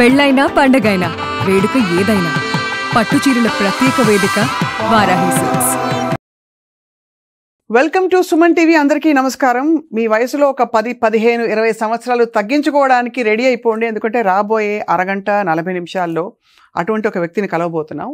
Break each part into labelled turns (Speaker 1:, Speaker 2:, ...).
Speaker 1: పెళ్ళైనా పండగైనా వేడుక ఏదైనా పట్టుచీరల ప్రత్యేక వేదిక Varahi silks.
Speaker 2: Welcome to Suman TV. అందరికీ నమస్కారం. మీ వయసులో ఒక 10, 15, 20 సంవత్సరాలు తగ్గించుకోవడానికి రెడీ అయిపోండి. ఎందుకంటే రాబోయే అరగంట 40 నిమిషాల్లో అటువంటి ఒక వ్యక్తిని కలవబోతున్నాం.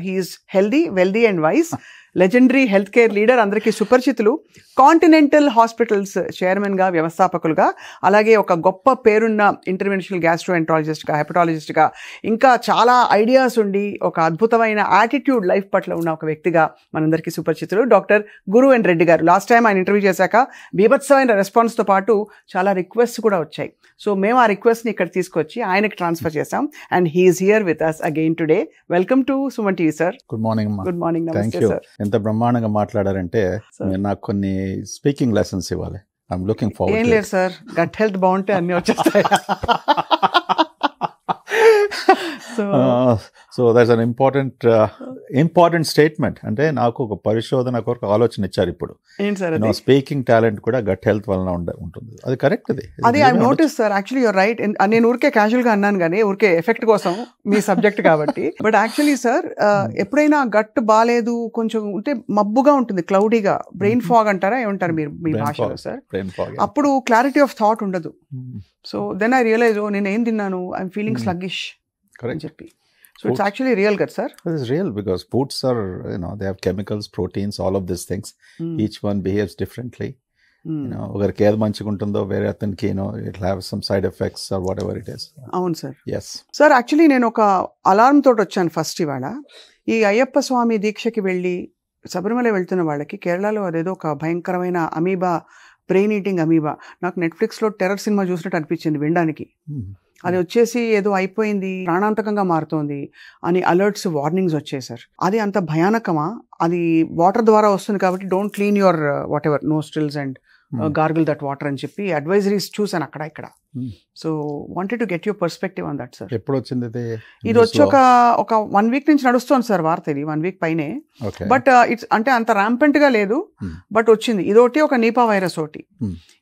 Speaker 2: He is healthy, wealthy and wise. Legendary health care leader, అందరికీ సుపరిచితులు. కాంటినెంటల్ హాస్పిటల్స్ చైర్మన్గా, వ్యవస్థాపకులుగా, అలాగే ఒక గొప్ప పేరున్న ఇంటర్వెన్షనల్ గ్యాస్ట్రోఎంట్రాలజిస్ట్గా, హెపటాలజిస్ట్గా, ఇంకా చాలా ఐడియాస్ ఉండి ఒక అద్భుతమైన యాటిట్యూడ్ లైఫ్ పట్ల ఉన్న ఒక వ్యక్తిగా మనందరికీ సుపరిచితులు డాక్టర్ గురు ఎన్ రెడ్డి గారు. లాస్ట్ టైం ఆయన ఇంటర్వ్యూ చేశాక బీభత్సమైన రెస్పాన్స్తో పాటు చాలా రిక్వెస్ట్ కూడా వచ్చాయి. సో మేము ఆ రిక్వెస్ట్ని ఇక్కడ తీసుకొచ్చి ఆయనకి ట్రాన్స్ఫర్ చేసాం. And he is here with us again today. Welcome to Suman TV sir.
Speaker 3: Good morning.
Speaker 2: Good morning. నమస్తే సార్.
Speaker 3: ఎంత బ్రహ్మాండంగా మాట్లాడారంటే నాకు కొన్ని స్పీకింగ్ లెసన్స్ ఇవ్వాలి. I'm looking forward.
Speaker 2: ఏం లేదు సార్, గట్ హెల్త్ బాగుంటే అన్ని వచ్చేస్తాయి.
Speaker 3: So that's an important statement. అంటే నాకు ఒక పరిశోధన కొరకు ఆలోచన ఇచ్చారు ఇప్పుడు. స్పీకింగ్ టాలెంట్ కూడా గట్ హెల్త్ వలన ఉంటుంది. అది కరెక్ట్.
Speaker 2: అది I notice sir. Actually you're right. నేను ఊరికే క్యాజువల్ గా అన్నాను కానీ ఊరికే ఎఫెక్ట్ కోసం మీ సబ్జెక్ట్ కాబట్టి. బట్ యాక్చువల్లీ సార్, ఎప్పుడైనా గట్ బాగాలేదు, కొంచెం ఉంటే మబ్బుగా ఉంటుంది, క్లౌడీగా, బ్రెయిన్ ఫాగ్ అంటారా, ఏమంటారు మీరు మీ భాషలో సార్? అప్పుడు క్లారిటీ ఆఫ్ థాట్ ఉండదు. సో దెన్ ఐ రియలైజ్, నేను ఏం తిన్నాను, ఐఎమ్ ఫీలింగ్ స్లగ్గిష్ అని చెప్పి. So it's actually real, good sir?
Speaker 3: It is real because foods are, they have chemicals, proteins, all of these things. Each one behaves differently. ఒకరికి ఏది మంచిగా ఉంటుందో వేరే అతనికి it will have some side effects or whatever it is.
Speaker 2: అవును sir.
Speaker 3: Yes.
Speaker 2: Sir, actually నేను ఒక alarm తోటి వచ్చాను ఫస్ట్ ఇవాళ. ఈ అయ్యప్ప స్వామి దీక్షకి వెళ్ళి శబరిమల వెళ్తున్న వాళ్ళకి కేరళలో అదేదో ఒక భయంకరమైన అమీబా, బ్రెయిన్ ఈటింగ్ అమీబా. నాకు నెట్ఫ్లిక్స్లో టెర్రర్ సినిమా చూసినట్టు అనిపించింది వినడానికి. అది వచ్చేసి ఏదో అయిపోయింది, ప్రాణాంతకంగా మారుతోంది అని అలర్ట్స్, వార్నింగ్స్ వచ్చాయి సార్. అది అంత భయానకమా? అది వాటర్ ద్వారా వస్తుంది కాబట్టి don't clean your what ever nostrils and gargle that water అని చెప్పి అడ్వైజరీస్ చూసాను అక్కడ ఇక్కడ. So wanted to get your perspective on that sir.
Speaker 3: ఎప్పుడు వచ్చింది
Speaker 2: ఇది? వచ్చి ఒక 1 వీక్ నుంచి నడుస్తోంది సార్ వార్త. ఇది 1 వీక్ పైనే. బట్ ఇట్స్ అంటే అంత ర్యాంపెంట్ గా లేదు, బట్ వచ్చింది. ఇదొకటి, ఒక నీపా వైరస్ ఒకటి.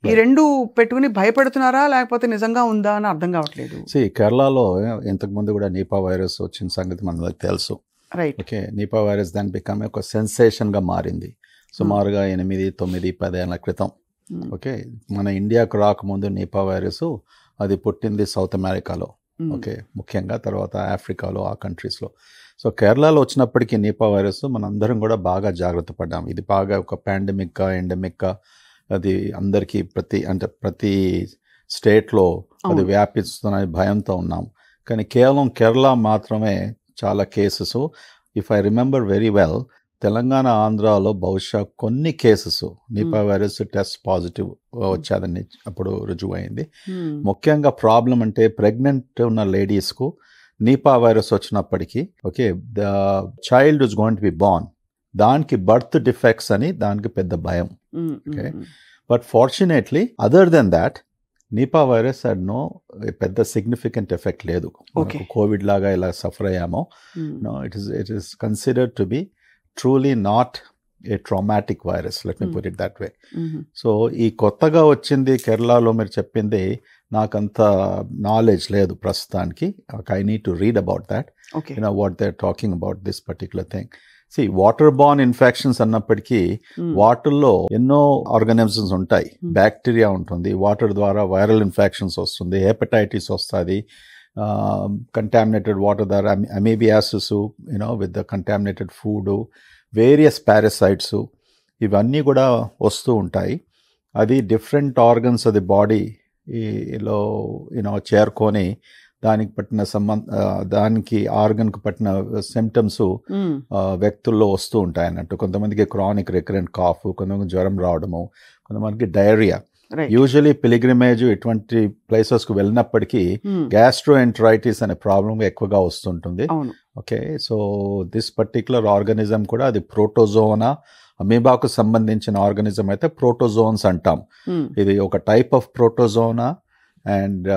Speaker 2: ఈ రెండు పెట్టుకుని భయపెడుతున్నారా లేకపోతే నిజంగా ఉందా అని అర్థం కావట్లేదు.
Speaker 3: కేరళలో ఇంతకు ముందు కూడా నీపా వైరస్ వచ్చిన సంగతి మనకు తెలుసు.
Speaker 2: రైట్.
Speaker 3: ఓకే. నీపా వైరస్ దాని బికమ్ ఒక సెన్సేషన్ గా మారింది సుమారుగా 8, 9, 10 ఏళ్ల క్రితం. ఓకే. మన ఇండియాకు రాకముందు నీపా వైరస్ అది పుట్టింది సౌత్ అమెరికాలో. ఓకే. ముఖ్యంగా తర్వాత ఆఫ్రికాలో, ఆ కంట్రీస్లో. సో కేరళలో వచ్చినప్పటికీ నీపా వైరస్ మనందరం కూడా బాగా జాగ్రత్త పడ్డాం. ఇది బాగా ఒక పాండమిక్గా, ఎండమిక్గా, అది అందరికీ ప్రతి స్టేట్లో అది వ్యాపిస్తున్న భయంతో ఉన్నాం. కానీ కేవలం కేరళ మాత్రమే చాలా cases. If I remember very well, Telangana, ఆంధ్రాలో బహుశా కొన్ని cases Nipah virus test positive వచ్చాదని అప్పుడు రుజువు అయింది. ముఖ్యంగా ప్రాబ్లం అంటే ప్రెగ్నెంట్ ఉన్న లేడీస్కు నీపా వైరస్ వచ్చినప్పటికీ, okay, the child is going to be born, దానికి బర్త్ డిఫెక్ట్స్ అని దానికి పెద్ద భయం. Okay. But fortunately other than that Nipah virus had no పెద్ద సిగ్నిఫికెంట్ ఎఫెక్ట్ లేదు. కోవిడ్ లాగా ఇలా సఫర్ అయ్యామో, it is considered to be truly not a traumatic virus, let me put it that way. So ఈ కొత్తగా వచ్చింది కేరళలో మీరు చెప్పింది నాకంత నాలెడ్జ్ లేదు ప్రస్తుతానికి. I need to read about that, what they're talking about this particular thing. See, water borne infections అన్నప్పటికీ వాటర్లో ఎన్నో ఆర్గానిజమ్స్ ఉంటాయి. బ్యాక్టీరియా ఉంటుంది, వాటర్ ద్వారా వైరల్ ఇన్ఫెక్షన్స్ వస్తుంది, హెపటైటిస్ వస్తుంది, కంటామినేటెడ్ వాటర్ ద్వారా amoebiasis, with the contaminated food, various parasites, ఇవన్నీ కూడా వస్తూ ఉంటాయి. అది డిఫరెంట్ ఆర్గన్స్ అది బాడీలో చేరుకొని దానికి పట్టిన దానికి ఆర్గన్కి పట్టిన సిమ్టమ్స్ వ్యక్తుల్లో వస్తూ ఉంటాయి అన్నట్టు. కొంతమందికి క్రానిక్ రికరెంట్ కాఫ్, కొంతమందికి జ్వరం రావడము, కొంతమందికి డయేరియా. యూజువలీ పిలిగ్రిమేజ్ ఇటువంటి ప్లేసెస్కు వెళ్ళినప్పటికీ గ్యాస్ట్రోఎంటరైటిస్ అనే ప్రాబ్లం ఎక్కువగా వస్తుంటుంది. Okay. So this particular organism కూడా అది ప్రోటోజోనా, అమీబాకు సంబంధించిన ఆర్గానిజం అయితే ప్రోటోజోన్స్ అంటాం. ఇది ఒక టైప్ ఆఫ్ ప్రోటోజోనా. అండ్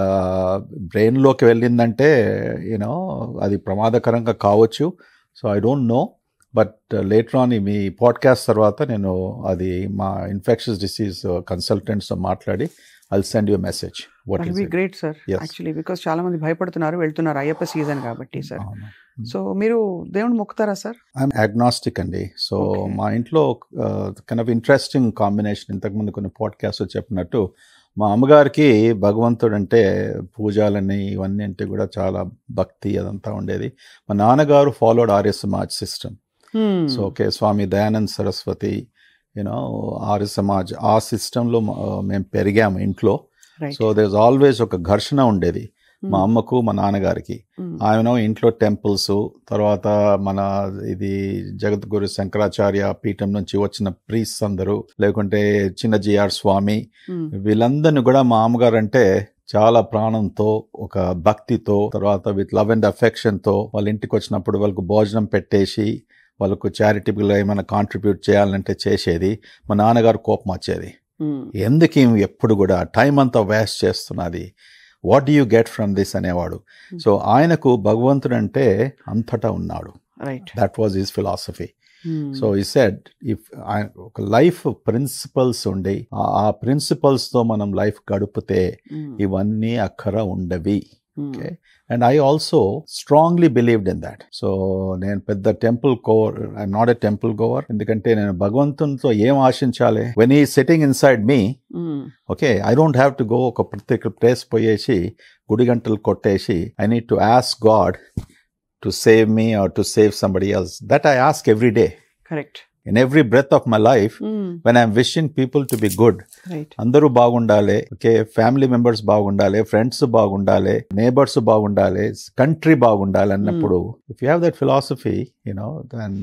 Speaker 3: బ్రెయిన్లోకి వెళ్ళిందంటే అది ప్రమాదకరంగా కావచ్చు. So I don't know, but later on me podcast తర్వాత నేను అది మా ఇన్ఫెక్షస్ డిసీజ్ కన్సల్టెంట్స్తో మాట్లాడి I'll send you a message. What
Speaker 2: that
Speaker 3: is
Speaker 2: be
Speaker 3: it?
Speaker 2: Great sir
Speaker 3: Yes.
Speaker 2: Actually, because చాలా మంది భయపడుతున్నారు వెళ్తున్నారు అయ్యప్ప సీజన్ కాబట్టి సార్.
Speaker 3: అవును.
Speaker 2: సో మీరు దేవుని మొక్కుతారా సార్?
Speaker 3: ఐఎమ్ అగ్నాస్టిక్ అండి. So
Speaker 2: Okay.
Speaker 3: మా ఇంట్లో కైండ్ ఆఫ్ ఇంట్రెస్టింగ్ కాంబినేషన్. ఇంతకుముందు కొన్ని పాడ్కాస్ట్ చెప్పినట్టు మా అమ్మగారికి భగవంతుడు అంటే పూజలని ఇవన్నీ అంటే కూడా చాలా భక్తి అదంతా ఉండేది. మా నాన్నగారు followed Arya Samaj system. So okay, Swami Dayanand Saraswati, you know Arya Samaj, ఆ సిస్టంలో మేము పెరిగాము ఇంట్లో. సో దేర్ ఆల్వేస్ ఒక ఘర్షణ ఉండేది మా అమ్మకు మా నాన్నగారికి. ఆయన ఇంట్లో టెంపుల్స్, తర్వాత మన ఇది జగద్గురు శంకరాచార్య పీఠం నుంచి వచ్చిన ప్రీస్ అందరూ, లేకుంటే చిన్న జిఆర్ స్వామి, వీళ్ళందరినీ కూడా మా అమ్మగారు అంటే చాలా ప్రాణంతో, ఒక భక్తితో, తర్వాత విత్ లవ్ అండ్ అఫెక్షన్తో వాళ్ళ ఇంటికి వచ్చినప్పుడు వాళ్ళకు భోజనం పెట్టేసి వాళ్ళకు చారిటబుల్గా ఏమైనా కాంట్రిబ్యూట్ చేయాలంటే చేసేది. మా నాన్నగారు కోపం వచ్చేది, ఎందుకు ఎప్పుడు కూడా టైం అంతా వేస్ట్ చేస్తున్నది, what do you get from this అనేవాడు. సో ఆయనకు భగవంతుడు అంటే అంతటా ఉన్నాడు. That was his philosophy. So he said if ఒక లైఫ్ ప్రిన్సిపల్స్ ఉండి ఆ ప్రిన్సిపల్స్తో మనం లైఫ్ గడిపితే ఇవన్నీ అక్కర ఉండవి. Okay, and I also strongly believed in that. So నేను పెద్ద temple goer, I'm not a temple goer. ఎందుకంటే నేను భగవంతునితో ఏం ఆశించాలి, when he sitting inside me, okay, I don't have to go ఒక ప్రత్యేక ప్లేస్ పోయేసి గుడి గంటలు కొట్టేసి I need to ask God to save me or to save somebody else. That I ask every day.
Speaker 2: Correct.
Speaker 3: In every breath of my life, when I'm wishing people to be good, అందరూ బాగుండాలి, okay, family members బాగుండాలి, friends బాగుండాలి, neighbours బాగుండాలి, country బాగుండాలి అన్నప్పుడు, if you have that philosophy, you know, then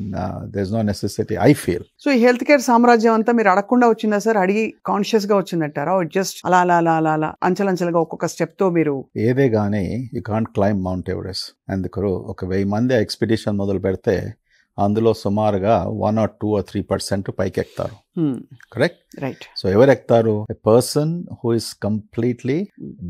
Speaker 3: there's no necessity, I feel.
Speaker 2: So ఈ health care సామ్రాజ్యం అంతా మీరు అడగకుండా వచ్చిందా సార్? అడిగి కాన్షియస్ గా వచ్చిందంటారా? జస్ట్ అలా అలా అలా అలా అలా అంచెలంచెలుగా ఒక్కొక్క స్టెప్ తో మీరు?
Speaker 3: ఏదే గానీ you can't climb mount Everest. అందుకు ఒక 1000 మంది ఎక్స్పిడిషన్ మొదలు పెడితే అందులో సుమారుగా 1 or 2 or 3% పైకి ఎక్కుతారు. Correct,
Speaker 2: right.
Speaker 3: సో ఎవరు ఎక్కుతారు? A person who is completely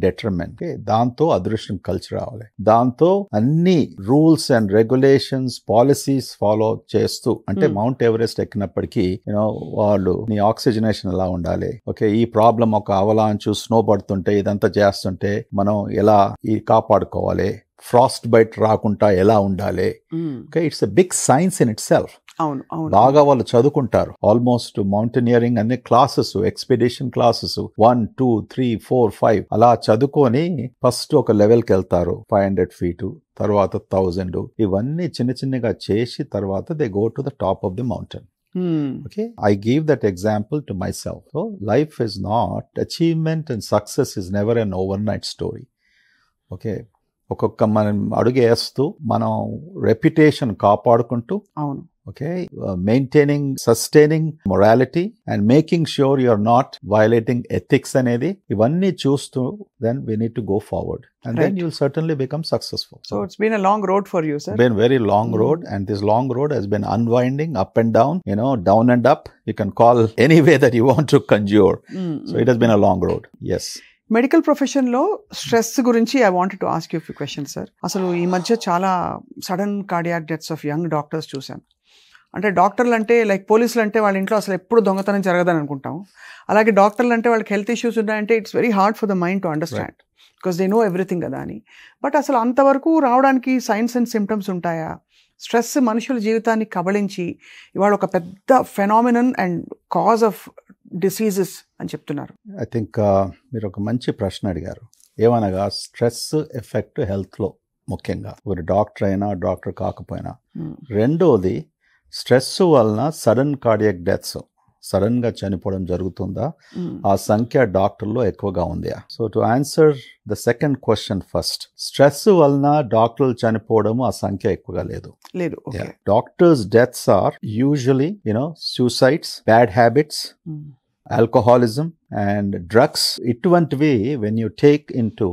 Speaker 3: డెటర్మెంట్. దాంతో అదృష్టం కలిసి రావాలి, దాంతో అన్ని rules and regulations, policies follow చేస్తూ, అంటే మౌంట్ ఎవరెస్ట్ ఎక్కినప్పటికీ యూనో వాళ్ళు నీ ఆక్సిజనేషన్ ఎలా ఉండాలి, ఓకే, ఈ ప్రాబ్లం ఒక అవలాంచు స్నో పడుతుంటే ఇదంతా చేస్తుంటే మనం ఎలా ఈ కాపాడుకోవాలి, ఫ్రాస్ట్ బైట్ రాకుండా ఎలా ఉండాలి. Okay, it's a big science in itself.
Speaker 2: అవును, అవును.
Speaker 3: బాగా వాళ్ళు చదువుకుంటారు. ఆల్మోస్ట్ మౌంటైనియరింగ్ అన్ని క్లాసెస్, ఎక్స్పెడిషన్ క్లాసెస్ 1, 2, 3, 4, 5 అలా చదువుకొని ఫస్ట్ ఒక లెవెల్కి వెళ్తారు, 500 feet, తర్వాత 1000. ఇవన్నీ చిన్న చిన్నగా చేసి తర్వాత they go to the top of the mountain. Okay, I give that example to myself. So life is not, achievement and success is never an overnight story. Okay, ఒక్కొక్క మనం అడుగేస్తూ మనం రెప్యుటేషన్ కాపాడుకుంటూ,
Speaker 2: అవును,
Speaker 3: okay, maintaining, sustaining morality and making sure you are not violating ethics అనేది ఇవన్నీ చూస్తూ then we need to go forward and then you will certainly become successful.
Speaker 2: So it's been a long road for you, sir.
Speaker 3: Been very long road, and this long road has been unwinding, up and down, you know, down and up. You can call any way that you want to conjure. So it has been a long road. Yes.
Speaker 2: Medical ప్రొఫెషన్లో stress గురించి I wanted to ask you few questions, sir. అసలు ఈ మధ్య చాలా sudden cardiac deaths of young doctors చూసాం. అంటే డాక్టర్లు అంటే లైక్ పోలీసులు అంటే వాళ్ళ ఇంట్లో అసలు ఎప్పుడు దొంగతనం జరగదని అనుకుంటాం. అలాగే డాక్టర్లు అంటే వాళ్ళకి హెల్త్ ఇష్యూస్ ఉన్నాయంటే it's very hard for the mind to understand, because they know everything కదా అని. బట్ అసలు అంతవరకు రావడానికి సైన్స్ అండ్ సిమ్టమ్స్ ఉంటాయా? స్ట్రెస్ మనుషుల జీవితాన్ని కబళించి ఇవాళ ఒక పెద్ద phenomenon and cause of diseases అని చెప్తున్నారు.
Speaker 3: ఐ థింక్ మీరు ఒక మంచి ప్రశ్న అడిగారు. ఏమనగా స్ట్రెస్ ఎఫెక్ట్ హెల్త్లో ముఖ్యంగా ఒక డాక్టర్ అయినా డాక్టర్ కాకపోయినా. రెండోది, స్ట్రెస్ వలన సడన్ కార్డియాక్ డెత్స్, సడన్ గా చనిపోవడం జరుగుతుందా, ఆ సంఖ్య డాక్టర్లో ఎక్కువగా ఉంది. So to answer the second question first, stress వలన డాక్టర్లు చనిపోవడం ఆ సంఖ్య ఎక్కువగా లేదు. Doctors deaths are usually suicides, bad habits, alcoholism and drugs. ఇటువంటివి when you take into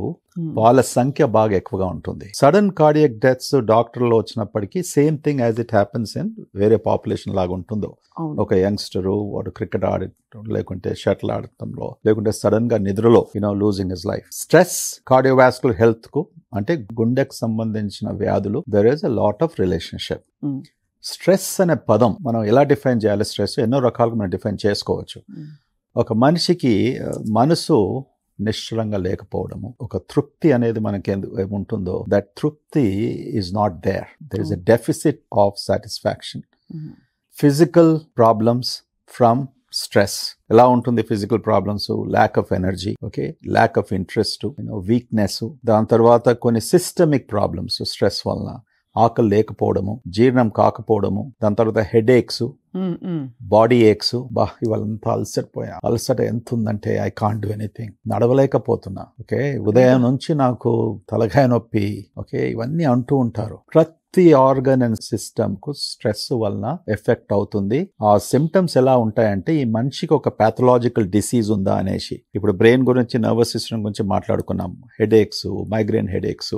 Speaker 3: వాళ్ళ సంఖ్య బాగా ఎక్కువగా ఉంటుంది. సడన్ కార్డియాక్ డెత్స్ డాక్టర్లో వచ్చినప్పటికీ same thing as it happens in వేరే పాపులేషన్ లాగా ఉంటుందో. ఒక యంగ్స్టరు వాడు క్రికెట్ ఆడటం, లేకుంటే షటిల్ ఆడటంలో, లేకుంటే సడన్ గా నిద్రలో losing his life. Stress cardiovascular health కు, అంటే గుండెకు సంబంధించిన వ్యాధులు, there is a lot of relationship. Stress అనే పదం మనం ఎలా డిఫైన్ చేయాలి? స్ట్రెస్ ఎన్నో రకాలుగా మనం డిఫైన్ చేసుకోవచ్చు. ఒక మనిషికి మనసు నిశ్చలంగా లేకపోవడము, ఒక తృప్తి అనేది మనకి ఏముంటుందో దట్ తృప్తి is not there is a deficit of satisfaction. Physical problems from stress ఎలా ఉంటుంది? Physical problems, lack of energy, okay, lack of interest, weakness. దాని తర్వాత కొన్ని సిస్టమిక్ ప్రాబ్లమ్స్ స్ట్రెస్ వలన, ఆకలి లేకపోవడము, జీర్ణం కాకపోవడము, దాని తర్వాత హెడ్ ఏక్స్, బాడీ ఏక్స్. ఇవాళంతా అలసట ఎంత ఉందంటే ఐ కాంట్ డూ ఎనీథింగ్, నడవలేకపోతున్నా, ఓకే, ఉదయం నుంచి నాకు తలకాయ నొప్పి, ఓకే, ఇవన్నీ అంటూ ఉంటారు. ప్రతి ఆర్గన్ అండ్ సిస్టమ్ కు స్ట్రెస్ వలన ఎఫెక్ట్ అవుతుంది. ఆ సిమ్టమ్స్ ఎలా ఉంటాయంటే ఈ మనిషికి ఒక పాథలాజికల్ డిసీజ్ ఉందా అనేసి. ఇప్పుడు బ్రెయిన్ గురించి, నర్వస్ సిస్టమ్ గురించి మాట్లాడుకున్నాం. Head aches, migraine head aches,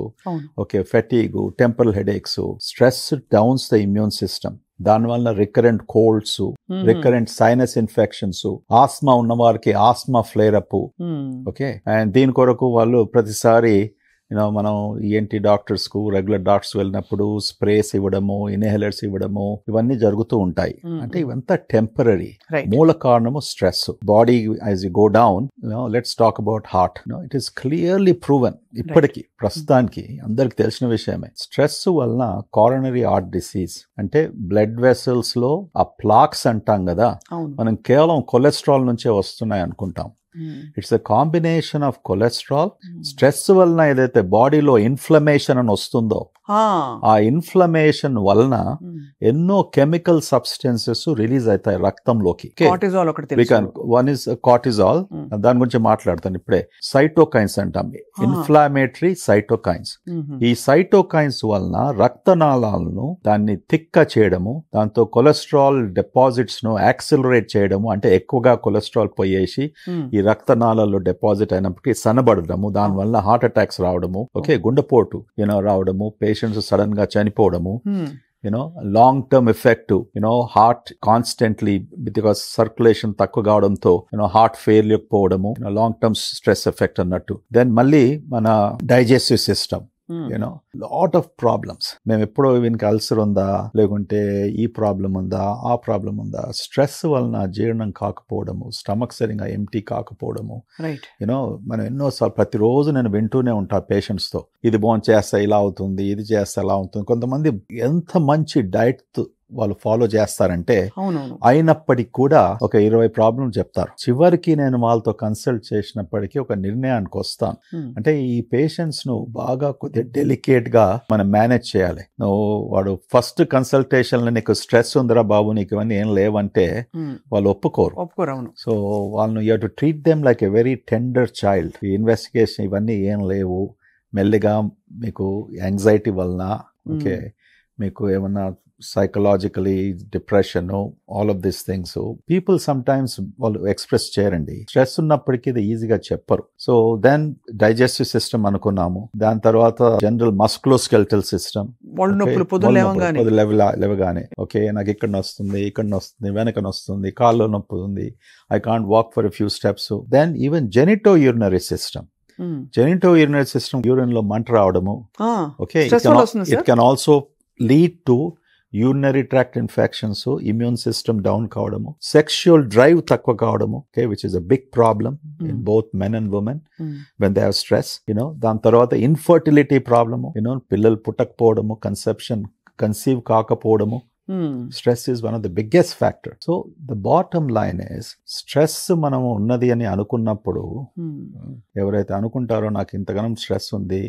Speaker 3: okay, fatigue, temporal head aches. Stress downs the immune system. దానివల్ల recurrent colds, recurrent sinus infections, asthma ఉన్న వారికి asthma flare up, okay. And దీని కొరకు వాళ్ళు ప్రతిసారి మనం ఈఎన్టీ డాక్టర్స్ కు, రెగ్యులర్ డాక్టర్స్ వెళ్ళినప్పుడు స్ప్రేస్ ఇవ్వడము, ఇన్హేలర్స్ ఇవ్వడము, ఇవన్నీ జరుగుతూ ఉంటాయి. అంటే ఇవంతా టెంపరీ. మూల కారణము stress. Body as you go down, let's talk about heart. It is clearly proven ఇప్పటికీ, ప్రస్తుతానికి అందరికి తెలిసిన విషయమే. స్ట్రెస్ వలన కారోనరీ హార్ట్ డిసీజ్ అంటే బ్లడ్ వెసల్స్ లో ఆ ప్లాక్స్ అంటాం కదా, మనం కేవలం కొలెస్ట్రాల్ నుంచే వస్తున్నాయి అనుకుంటాం. It's a combination of cholesterol. Stress వలన ఏదైతే బాడీలో ఇన్ఫ్లమేషన్ అని వస్తుందో ఆ ఇన్ఫ్లమేషన్ వలన ఎన్నో కెమికల్ సబ్స్టెన్సెస్ రిలీజ్ అవుతాయి రక్తంలోకి. వన్ ఇస్ కార్టిజాల్, దాని గురించి మాట్లాడతాను ఇప్పుడే. సైటోకైన్స్ అంటాం, ఇన్ఫ్లామేటరీ సైటోకైన్స్. ఈ సైటోకైన్స్ వలన రక్తనాళాలను దాన్ని థిక్క చేయడము, దాంతో కొలెస్ట్రాల్ డిపాజిట్స్ ను యాక్సిలరేట్ చేయడము, అంటే ఎక్కువగా కొలెస్ట్రాల్ పోయేసి ఈ రక్తనాళాల్లో డిపాజిట్ అయినప్పటికీ సన్నబడడము, దానివల్ల హార్ట్ అటాక్స్ రావడము, ఓకే, గుండెపోటు రావడము, పేషెంట్స్ సడన్ గా చనిపోవడము, long term effect, heart constantly because circulation తక్కువ కావడంతో హార్ట్ ఫెయిల్యూర్ పోవడము, లాంగ్ టర్మ్ స్ట్రెస్ ఎఫెక్ట్ అన్నట్టు. దెన్ మళ్ళీ మన digestive system, lot of problems. మేము ఎప్పుడో వీనికి అల్సర్ ఉందా, లేకుంటే ఈ ప్రాబ్లం ఉందా, ఆ ప్రాబ్లం ఉందా, స్ట్రెస్ వలన జీర్ణం కాకపోవడము, స్టమక్ సరిగా ఎంటీ కాకపోవడము. మనం ఎన్నోసార్లు ప్రతిరోజు నేను వింటూనే ఉంటా పేషెంట్స్ తో, ఇది భోజనం చేస్తా ఇలా అవుతుంది, ఇది చేస్తా ఇలా అవుతుంది. కొంతమంది ఎంత మంచి డైట్ వాళ్ళు ఫాలో చేస్తారంటే అయినప్పటికీ కూడా ఒక 20 ప్రాబ్లం చెప్తారు. చివరికి నేను వాళ్ళతో కన్సల్ట్ చేసినప్పటికీ ఒక నిర్ణయానికి వస్తాను. అంటే ఈ పేషెంట్స్ ను బాగా కొద్దిగా డెలికేట్ గా మనం మేనేజ్ చేయాలి. వాడు ఫస్ట్ కన్సల్టేషన్ లో నీకు స్ట్రెస్ ఉందిరా బాబు, నీకు ఇవన్నీ ఏం లేవంటే వాళ్ళు ఒప్పుకోరు. సో వాళ్ళను you have to treat them like a very tender child. ఈ ఇన్వెస్టిగేషన్ ఇవన్నీ ఏం లేవు, మెల్లిగా మీకు యాంగ్జైటీ వలన, ఓకే, మీకు ఏమన్నా psychologically depression, all of this things people some times వాళ్ళు ఎక్స్ప్రెస్ చేయరండి. స్ట్రెస్ ఉన్నప్పటికీ ఇది ఈజీగా చెప్పరు. సో దెన్ డైజెస్టివ్ సిస్టమ్ అనుకున్నాము, దాని తర్వాత జనరల్ మస్కులోస్కెల్టల్ సిస్టమ్, లేవగానే ఓకే నాకు ఇక్కడ వస్తుంది, ఇక్కడ వస్తుంది, వెనక వస్తుంది, కాళ్ళలో నొప్పి ఉంది, I can't walk for a few steps. Then even genitourinary system, genitourinary system, urine లో మంట రావడము, okay, it can also lead to urinary tract infections, immune system down కావడము, sexual drive తక్కువ కావడము, okay, which is a big problem in both men and women when they have stress. దాని తర్వాత infertility problem, పిల్లలు పుట్టకపోవడము, conceive కాకపోవడము. Stress is one of the biggest factors. So the bottom line is stress మనం ఉన్నది అని అనుకున్నప్పుడు, ఎవరైతే అనుకుంటారో నాకు ఇంతగానం స్ట్రెస్ ఉంది,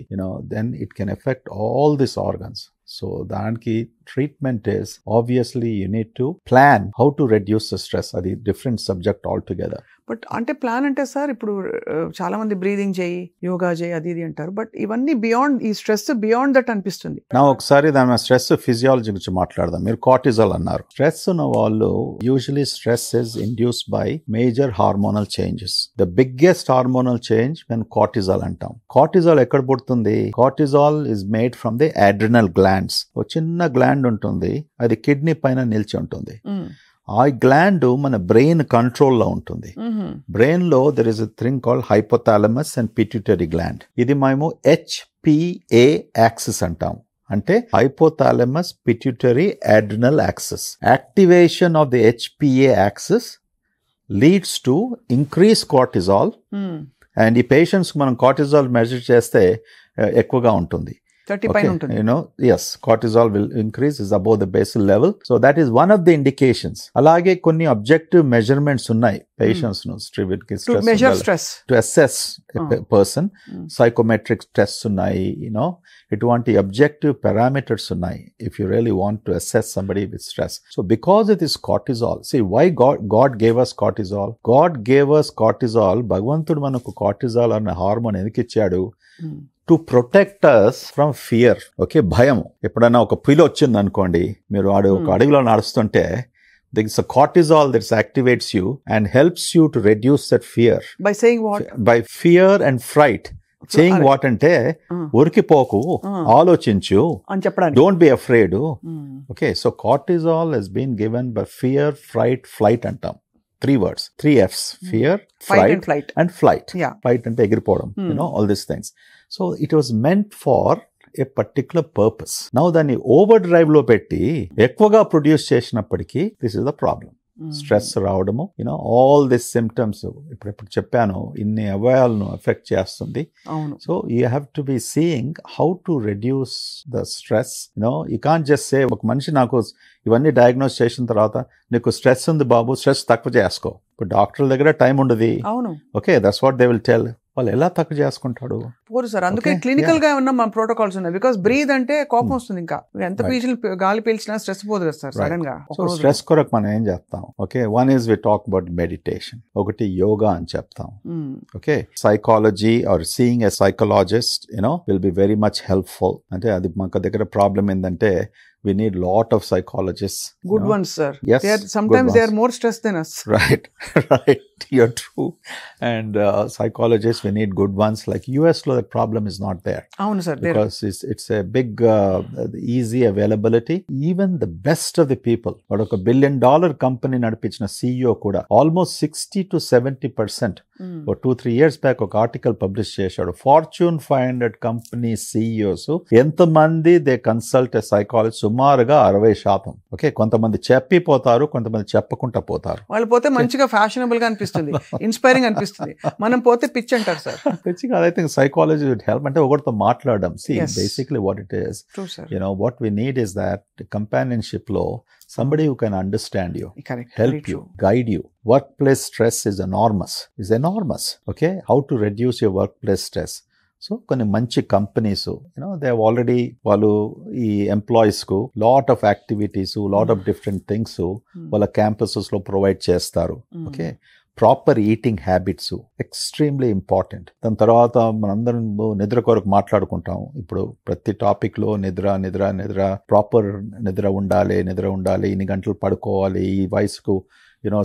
Speaker 3: then it can affect all these organs. So దానికి treatment is obviously you need to plan how to reduce the stress. అది different subject altogether.
Speaker 2: బట్ అంటే ప్లాన్ అంటే సార్, ఇప్పుడు చాలా మంది బ్రీదింగ్ చేయి, యోగా చేయి, అది ఇది అంటారు. బట్ ఇవన్నీ బియాండ్, ఈ స్ట్రెస్ బియాండ్ దట్ అనిపిస్తుంది.
Speaker 3: నా ఒకసారి దాని స్ట్రెస్ ఫిజియాలజీ గురించి మాట్లాడదాం. మీరు కార్టిజాల్ అన్నారు. స్ట్రెస్ ఉన్న వాళ్ళు usually stress is induced by major hormonal changes. The biggest hormonal change మేము కార్టిజాల్ అంటాం. కార్టిజాల్ ఎక్కడ పుడుతుంది? Cortisol is made from the adrenal glands. ఒక చిన్న గ్లాండ్ ఉంటుంది, అది కిడ్నీ పైన నిలిచి ఉంటుంది. ఆ గ్లాండ్ మన బ్రెయిన్ కంట్రోల్లో ఉంటుంది. బ్రెయిన్ లో there is a thing called hypothalamus and pituitary gland. ఇది మేము HPA యాక్సిస్ అంటాం. అంటే hypothalamus pituitary adrenal axis. Activation of the HPA axis leads to increased cortisol and ఈ పేషెంట్స్ మనం కార్టిజాల్ మెజర్ చేస్తే ఎక్కువగా ఉంటుంది.
Speaker 2: 30 పైన ఉంటుంది.
Speaker 3: Yes, cortisol will increase is above the basal level. So that is one of the indications. అలాగే కొన్ని objective measurements ఉన్నాయి patients ను
Speaker 2: to measure stress,
Speaker 3: to assess a person. Psychometric tests ఉన్నాయి, ఇటువంటి objective parameters ఉన్నాయి if you really want to assess somebody with stress. So because it is cortisol, see why God gave us cortisol. God gave us cortisol. భగవంతుడు మనకు cortisol అనే hormone ఎందుకు ఇచ్చాడు? To protect us from fear. Okay, భయం. ఎప్పుడైనా ఒక పిల్లి వచ్చింది అనుకోండి, మీరు ఒక అడవిలో నడుస్తుంటే there is a cortisol that activates you and helps you to reduce that fear.
Speaker 2: By saying what?
Speaker 3: By fear and fright. Saying what అంటే ఉరికిపోకు, ఆలోచించు అని చెప్పడానికి. Don't be afraid. Okay, so cortisol has been given by fear, fright, flight అంటాం. 3 words, 3 F's: fear, fright and flight. Yeah. Fight అంటే ఎగిరిపోవడం, all these things. So it was meant for a particular purpose. Now దాన్ని over drive లో పెట్టి ఎక్కువగా produce చేసినప్పటికీ this is the problem. Stress రావడము, all this symptoms ఇప్పుడు చెప్పాను, ఇన్ని అవయవాలను ఎఫెక్ట్ చేస్తుంది. So you have to be seeing how to reduce the stress. You can't just say, ఒక మనిషి నాకు ఇవన్నీ డయాగ్నోస్ చేసిన తర్వాత నీకు స్ట్రెస్ ఉంది బాబు, స్ట్రెస్ తక్కువ చేసుకో. ఇప్పుడు డాక్టర్ల దగ్గర టైం ఉండదు. Okay, that's what they will tell. వాళ్ళు ఎలా తక్కువ చేసుకుంటాడు? పోరు సార్. అందుకే క్లినికల్ గా ఉన్న మన ప్రోటోకాల్స్ ఉన్నాయి. బికాస్ బ్రీద్ అంటే కోపం వస్తుంది, ఇంకా ఎంత గాలి పీల్చినా స్ట్రెస్ పోదు కదా సార్ సడన్ గా. సో స్ట్రెస్ కొరకు మనం ఏం చేస్తాం? Okay, one is we talk about meditation, ఒకటి యోగా అని చెప్తాం. Okay, psychology or seeing a psychologist will be very much helpful. అంటే అది మాకు దగ్గర ప్రాబ్లం ఏంటంటే we need lot of psychologists. Good ones, sir. Yes, sometimes they are more stressed than us. Right. You're true. And psychologists, we need good ones. Like US lo the problem is not there. Avunu sir, because it's a big easy availability. Even the best of the people, but oka $1 billion company nadipichina CEO kuda almost 60 to 70% or 2-3 years back oka article publish chesadu. Fortune 500 company CEOs ఎంత మంది they consult a psychologist? సుమారుగా 60%. Okay, కొంతమంది చెప్పిపోతారు, కొంతమంది చెప్పకుండా పోతారు. వాళ్ళు పోతే మంచిగా ఫ్యాషనబుల్ గా అనిపిస్తుంది, ఇన్స్పైరింగ్ అనిపిస్తుంది. మనం పోతే పిచ్ అంటారు సార్. పిచ్ కాదు. I think psychology would help. అంటే ఒకరితో మాట్లాడడం. See, basically what it is, what we need is that companionship లో somebody who can understand you, help you, guide you. Workplace stress is enormous. Okay, how to reduce your workplace stress? So కొన్ని మంచి companies they have already వాళ్ళు ఈ employees కు lot of activities, lot of different things వాళ్ళ campuses లో provide చేస్తారు. Okay, proper eating habits extremely important. దాని తర్వాత మనందరం నిద్ర కొరకు మాట్లాడుకుంటాం. ఇప్పుడు ప్రతి టాపిక్ లో నిద్ర, ప్రాపర్ నిద్ర ఉండాలి, ఇన్ని గంటలు పడుకోవాలి, ఈ వయసుకు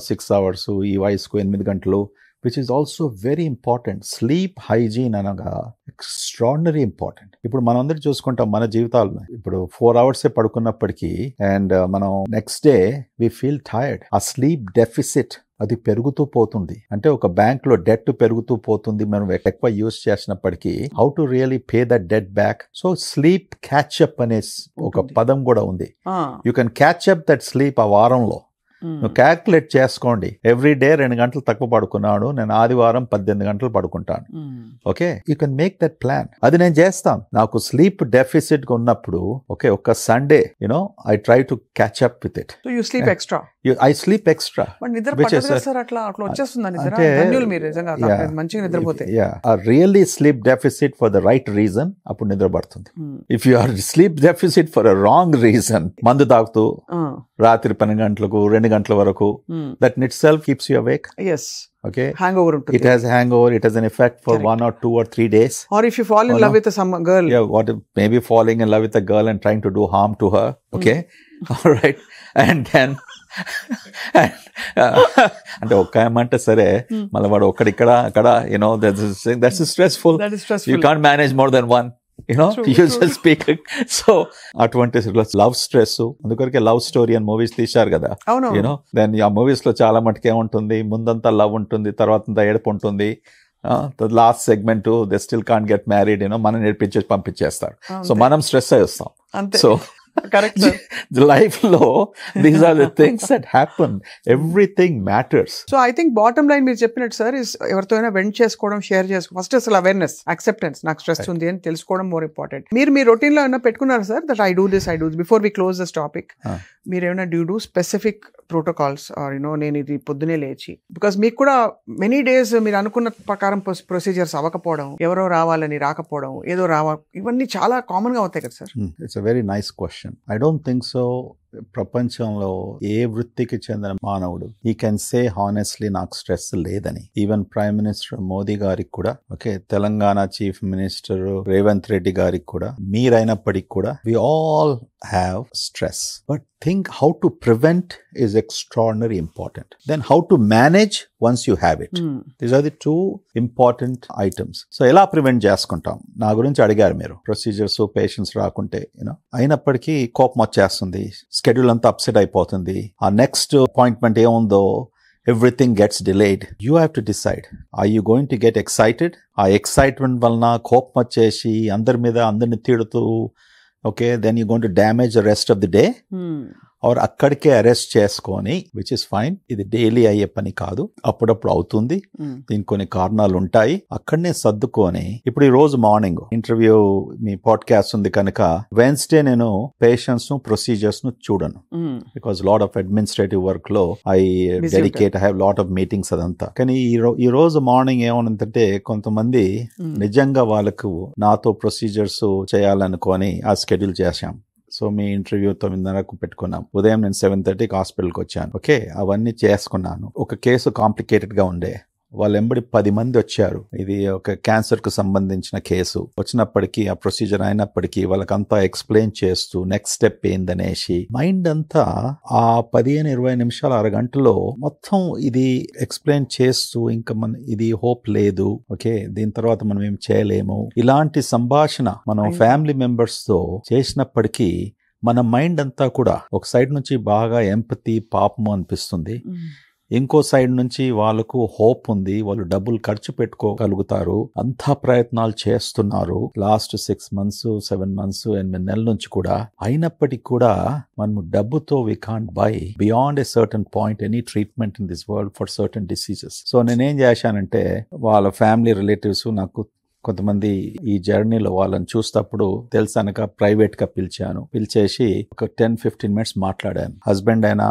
Speaker 3: 6 hours, ఈ వయసుకు 8 గంటలు, which is also very important. Sleep hygiene అనగా extraordinary important. ఇప్పుడు మనం అందరూ చూసుకుంటాం మన జీవితాల్లో, ఇప్పుడు 4 hours పడుకున్నప్పటికీ అండ్ మనం next day we feel tired. ఆ స్లీప్ డెఫిసిట్ అది పెరుగుతూ పోతుంది. అంటే ఒక బ్యాంక్ లో డెట్ పెరుగుతూ పోతుంది మనం ఎక్కువ యూజ్ చేసినప్పటికీ. How to really pay that debt back? So sleep catch up అనే ఒక పదం కూడా ఉంది. You can catch up that sleep ఆ వారంలో. నువ్వు క్యాల్కులేట్ చేసుకోండి, ఎవ్రీ డే 2 గంటలు తక్కువ పడుకున్నాడు, నేను ఆదివారం 18 గంటలు పడుకుంటాను. Okay, you can make that plan. అది నేను చేస్తాను. నాకు స్లీప్ డెఫిసిట్ ఉన్నప్పుడు ఓకే, ఒక Sunday I try to catch up with it. So you sleep extra. I sleep extra. Really sleep deficit for the right reason అప్పుడు నిద్ర పడుతుంది. If you are sleep deficit for a wrong reason, మందు తాగుతూ రాత్రి 12 గంటలకు 2 గంటల వరకు, that in itself keeps you awake. Yes. Okay. Hangover ఉంటుంది. It has hangover. It has an effect for 1 or 2 or 3 days. Or if you fall in love with some girl. Yeah, what if maybe falling in love with a girl and trying to do harm to her. Okay. All right. And then అంటే ఒక్క ఏమంటే సరే మళ్ళీ వాడు ఒక్కడిక్కడ అక్కడ that's stressful. That is stressful. You can't manage more than one. Speaking. So అటువంటి love stress, అందుకొరకే love story అని మూవీస్ తీశారు కదా. దెన్ ఆ మూవీస్ లో చాలా మటుకు ఏముంటుంది, ముందంతా లవ్ ఉంటుంది, తర్వాత ఏడుపు ఉంటుంది, last segment they still can't get married, మనం నేర్పించేసి పంపించేస్తారు. సో మనం స్ట్రెస్ అయ్యి వస్తాం. So
Speaker 2: correct sir.
Speaker 3: లైఫ్ లో these are the things that happen. Everything matters.
Speaker 2: So I think bottom line మీరు చెప్పినట్టు సార్ ఇస్ ఎవరితో అయినా వెంట్ చేసుకోవడం, షేర్ చేసుకోవడం, ఫస్ట్ అసలు అవేర్నెస్, యాక్సెప్టెన్స్, నాకు స్ట్రెస్ ఉంది అని తెలుసుకోవడం మోర్ ఇంపార్టెంట్. మీరు మీ రొటీన్ లో ఏమైనా పెట్టుకున్నారు sir that I do this before we close this topic? మీరు ఏమైనా డూ స్పెసిఫిక్ ప్రోటోకాల్స్ ఆర్ నేను ఇది పొద్దునే లేచి, బికాస్ మీకు కూడా మెనీ డేస్ మీరు అనుకున్న ప్రకారం ప్రొసీజర్స్ అవ్వకపోవడం, ఎవరో రావాలని రాకపోవడం, ఏదో ఇవన్నీ చాలా కామన్ గా అవుతాయి కదా sir?
Speaker 3: It's a very nice question. I don't think so. ప్రపంచంలో ఏ వృత్తికి చెందిన మానవుడు ఈ కెన్ సే హానెస్ట్లీ నాకు స్ట్రెస్ లేదని. ఈవెన్ ప్రైమ్ మినిస్టర్ మోదీ గారికి కూడా, okay, Telangana chief minister Revanth Reddy గారికి కూడా, మీరైనప్పటికీ కూడా we all have stress, but think how to prevent is extraordinarily important. Then how to manage once you have it. These are the two important items. So ఎలా prevent చేసుకుంటాం? నా గురించి అడిగారు మీరు. ప్రొసీజర్స్ పేషెంట్స్ రాకుంటే అయినప్పటికీ కోపం వచ్చేస్తుంది, స్కెడ్యూల్ అంతా అప్సెట్ అయిపోతుంది, ఆ నెక్స్ట్ అపాయింట్మెంట్ ఏముందో everything gets delayed. You have to decide. Are you going to get excited? ఆ ఎక్సైట్మెంట్ వలన కోపం వచ్చేసి అందరిని తిడుతూ, okay, then you're going to damage the rest of the day. Or అక్కడికే అరెస్ట్ చేసుకొని, విచ్ ఇస్ ఫైన్. ఇది డైలీ అయ్యే పని కాదు, అప్పుడప్పుడు అవుతుంది, దీనికి కొన్ని కారణాలు ఉంటాయి. అక్కడనే సర్దుకొని, ఇప్పుడు ఈ రోజు మార్నింగ్ ఇంటర్వ్యూ మీ పాడ్కాస్ట్ ఉంది కనుక వెన్స్డే నేను పేషెంట్స్ ను ప్రొసీజర్స్ ను చూడను, because lot of administrative work లో I dedicate, I have lot of meetings అదంతా. కానీ ఈ రోజు మార్నింగ్ ఏమనంటే కొంతమంది నిజంగా వాళ్ళకు నాతో ప్రొసీజర్స్ చేయాలనుకొని ఆ షెడ్యూల్ చేశాం. సో మీ ఇంటర్వ్యూ 9:30 పెట్టుకున్నాం. ఉదయం నేను 7:30కి హాస్పిటల్కి వచ్చాను. ఓకే, అవన్నీ చేసుకున్నాను. ఒక కేసు కాంప్లికేటెడ్ గా ఉండే, వాళ్ళు ఎంబడి 10 మంది వచ్చారు. ఇది ఒక క్యాన్సర్ కు సంబంధించిన కేసు వచ్చినప్పటికీ, ఆ ప్రొసీజర్ అయినప్పటికీ వాళ్ళకంతా ఎక్స్ప్లెయిన్ చేస్తూ నెక్స్ట్ స్టెప్ ఏందనేసి మైండ్ అంతా ఆ 15-20 నిమిషాలు, అరగంటలో మొత్తం ఇది ఎక్స్ప్లెయిన్ చేస్తూ, ఇంకా ఇది హోప్ లేదు, ఓకే, దీని తర్వాత మనం ఏం చేయలేము, ఇలాంటి సంభాషణ మనం ఫ్యామిలీ మెంబర్స్ తో చేసినప్పటికీ మన మైండ్ అంతా కూడా ఒక సైడ్ నుంచి బాగా ఎంపతి, పాపము అనిపిస్తుంది, ఇంకో సైడ్ నుంచి వాళ్ళకు హోప్ ఉంది, వాళ్ళు డబ్బులు ఖర్చు పెట్టుకోగలుగుతారు, అంతా ప్రయత్నాలు చేస్తున్నారు లాస్ట్ 6 months 7 months 8 నెలల నుంచి కూడా. అయినప్పటికీ కూడా మనము డబ్బుతో we can't buy beyond a certain point any treatment in this world for certain diseases. So నేనేం చేశానంటే, వాళ్ళ ఫ్యామిలీ రిలేటివ్స్ నాకు కొంతమంది ఈ జర్నీలో వాళ్ళని చూస్తప్పుడు తెలుసనక ప్రైవేట్ గా పిలిచేసి ఒక 10-15 minutes మాట్లాడాను. హస్బెండ్ అయినా,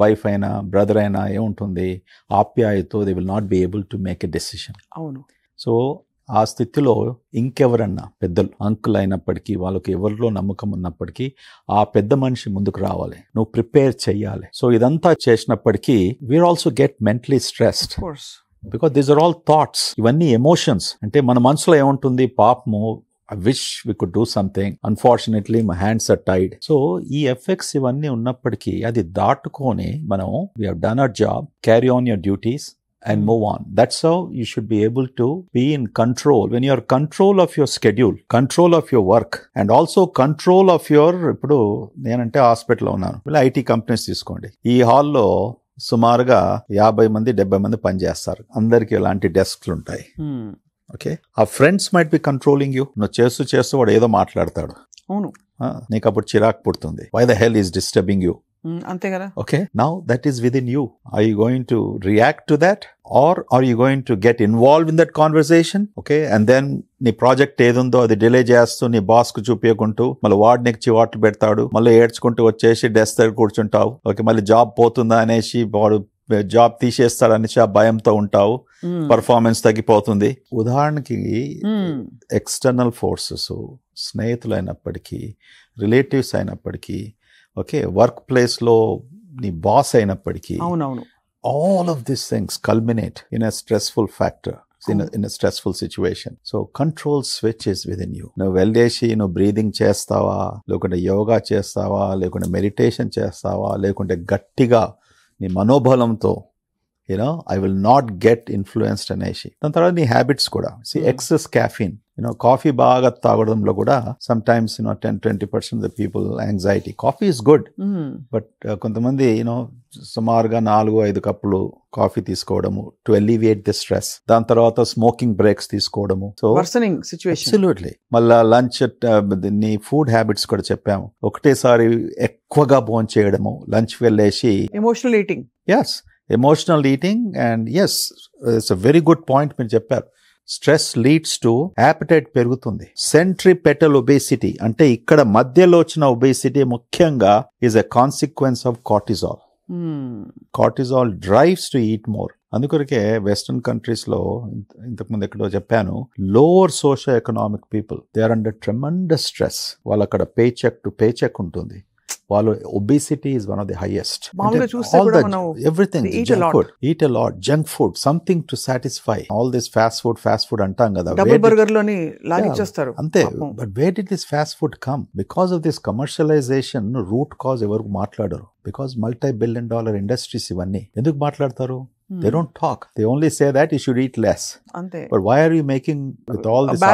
Speaker 3: వైఫ్ అయినా, బ్రదర్ అయినా ఏముంటుంది, ఆప్యాయతో they will not be able to make a decision.
Speaker 2: అవును.
Speaker 3: సో ఆ స్థితిలో ఇంకెవరన్నా పెద్దలు, అంకుల్ అయినప్పటికీ, వాళ్ళకి ఎవరిలో నమ్మకం ఉన్నప్పటికీ ఆ పెద్ద మనిషి ముందుకు రావాలి, నువ్వు ప్రిపేర్ చెయ్యాలి. సో ఇదంతా చేసినప్పటికీ we are also get mentally stressed, because these are all thoughts. ఇవన్నీ ఎమోషన్స్. అంటే మన మనసులో ఏముంటుంది, పాపము, I wish we could do something. Unfortunately, my hands are tied. So, ఈ ఎఫెక్ట్స్ ఇవన్నీ ఉన్నప్పటికీ అది దాటుకొని మనం we have done our job, carry on your duties and move on. That's how you should be able to be in control. When you are control of your schedule, control of your work, and also control of your, ఇప్పుడు నేనంటే హాస్పిటల్లో ఉన్నాను, IT companies తీసుకోండి. ఈ హాల్లో సుమారుగా 50-70 మంది పనిచేస్తారు. అందరికి ఇలాంటి డెస్క్లు ఉంటాయి. ఓకే, ఆ friends might be controlling you. నువ్వు చేస్తూ వాడు ఏదో మాట్లాడతాడు.
Speaker 2: అవును,
Speaker 3: నీకు అప్పుడు చిరాకు పుడుతుంది. Why the hell is disturbing you?
Speaker 2: అంతే కదా.
Speaker 3: Okay, now that is within you. Are you going to react to that or are you going to get involve in that conversation? Okay, and then నీ project ఏదుందో అది delay చేస్తూ నీ boss కు చూపించకుంటూ మళ్ళీ వాడు నీకు చివాట్లు పెడతాడు, మళ్ళీ ఏడ్చుకుంటూ వచ్చేసి డెస్క్ దగ్గర కూర్చుంటావు. ఓకే, మళ్ళీ జాబ్ పోతుందా అనేసి, వాడు జాబ్ తీసేస్తాడనేసి ఆ భయంతో ఉంటావు, పర్ఫార్మెన్స్ తగ్గిపోతుంది. ఉదాహరణకి ఎక్స్టర్నల్ ఫోర్సెస్, స్నేహితులు అయినప్పటికీ, రిలేటివ్స్ అయినప్పటికీ, ఓకే, వర్క్ ప్లేస్ లో నీ బాస్ అయినప్పటికీ, all of this things culminate in a stressful factor, in a stressful situation. So control switch is within you. నువ్వు వెళ్ళేసి నువ్వు బ్రీదింగ్ చేస్తావా, లేకుంటే యోగా చేస్తావా, లేకుంటే మెడిటేషన్ చేస్తావా, లేకుంటే గట్టిగా నీ మనోబలంతో I will not get influenced అనేసి. దాని తర్వాత నీ హ్యాబిట్స్ కూడా, ఎక్సెస్ క్యాఫీన్, కాఫీ బాగా తాగడంలో కూడా some times 10-20% the people anxiety. Coffee is good, but కొంతమంది సుమారుగా 4-5 కప్పులు కాఫీ తీసుకోవడము టు ఎలివియేట్ ది స్ట్రెస్. దాని తర్వాత స్మోకింగ్ బ్రేక్స్ తీసుకోవడము. So absolutely. మళ్ళా లంచ్ నీ ఫుడ్ హ్యాబిట్స్ కూడా చెప్పాము. ఒకటేసారి ఎక్కువగా భోజనం చేయడము, లంచ్ వెళ్ళేసి
Speaker 2: emotional eating.
Speaker 3: Emotional eating. And yes, it's a very good point మీరు చెప్పారు. స్ట్రెస్ లీడ్స్ టు యాపిటైట్ పెరుగుతుంది. సెంట్రిపెటల్ ఒబేసిటీ అంటే ఇక్కడ మధ్యలో వచ్చిన ఒబేసిటీ ముఖ్యంగా is a consequence of cortisol. Cortisol drives to eat more. అందుకొరకే వెస్టర్న్ కంట్రీస్ లో ఇంతకుముందు ఎక్కడో చెప్పాను, lower social economic people they are under tremendous stress. వాళ్ళు అక్కడ paycheck to paycheck ఉంటుంది. వాళ్ళు obesity is one of the highest. Everything eat a lot junk food, something to satisfy. All this fast food అంటాం కదా,
Speaker 2: double burger లోని లాగించేస్తారు
Speaker 3: అంతే. But where did this fast food come? Because of this commercialisation. Root cause ఎవరు మాట్లాడరు. Because $multi-billion industries ఇవన్నీ. ఎందుకు మాట్లాడతారు? They don't talk. They only say that you should eat less.
Speaker 2: ante.
Speaker 3: But why are you making with all this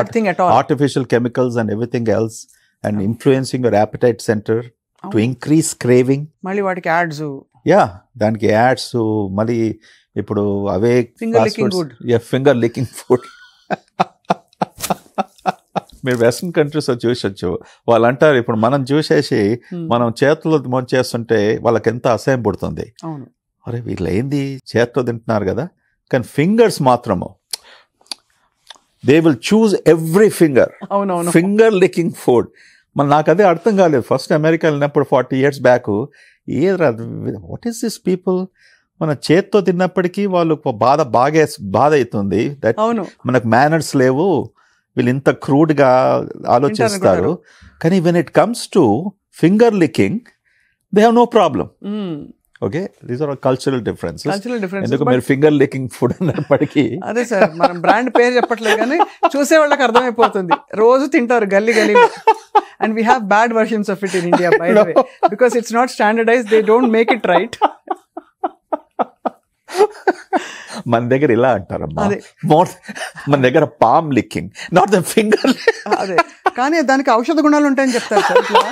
Speaker 3: artificial chemicals and everything else and influencing your appetite center to increase craving?
Speaker 2: మళ్ళీ వాటికి ads.
Speaker 3: దానికి ads. మళ్ళీ ఇప్పుడు అవే finger లికింగ్ food. మీరు western countries చూసొచ్చు. వాళ్ళు అంటారు, ఇప్పుడు మనం చూసేసి మనం చేతుల్లో చేస్తుంటే వాళ్ళకి ఎంత అసహ్యం పుడుతుంది. అరే వీళ్ళు ఏంది చేత్తో తింటున్నారు కదా, కానీ ఫింగర్స్ మాత్రము they will choose every finger. Finger లికింగ్ food. మరి నాకు అదే అర్థం కాలేదు ఫస్ట్ అమెరికా వెళ్ళినప్పుడు 40 years back. What is this people? మన చేత్తో తిన్నప్పటికీ వాళ్ళు బాధ అవుతుంది. మనకు మేనర్స్ లేవు, వీళ్ళు ఇంత క్రూడ్ గా ఆలోచిస్తారు. కానీ when it comes to finger licking they have no problem. Okay, these are cultural differences. ఎందుకు మీరు ఫింగర్ లికింగ్ ఫుడ్ అన్నప్పటికీ
Speaker 2: అదే సార్, మనం బ్రాండ్ పేరు చెప్పట్లేదు కానీ చూసే వాళ్ళకి అర్థమైపోతుంది. రోజు తింటారు గల్లీ గల్లీ. And we have bad versions of it in India, by the way, because it's not standardized. They don't make it right.
Speaker 3: మన దగ్గర ఇలా అంటారమ్మా, మన దగ్గర palm licking, not the finger.
Speaker 2: అదే, కానీ దానికి ఔషధ గుణాలు ఉంటాయని చెప్తారు సార్.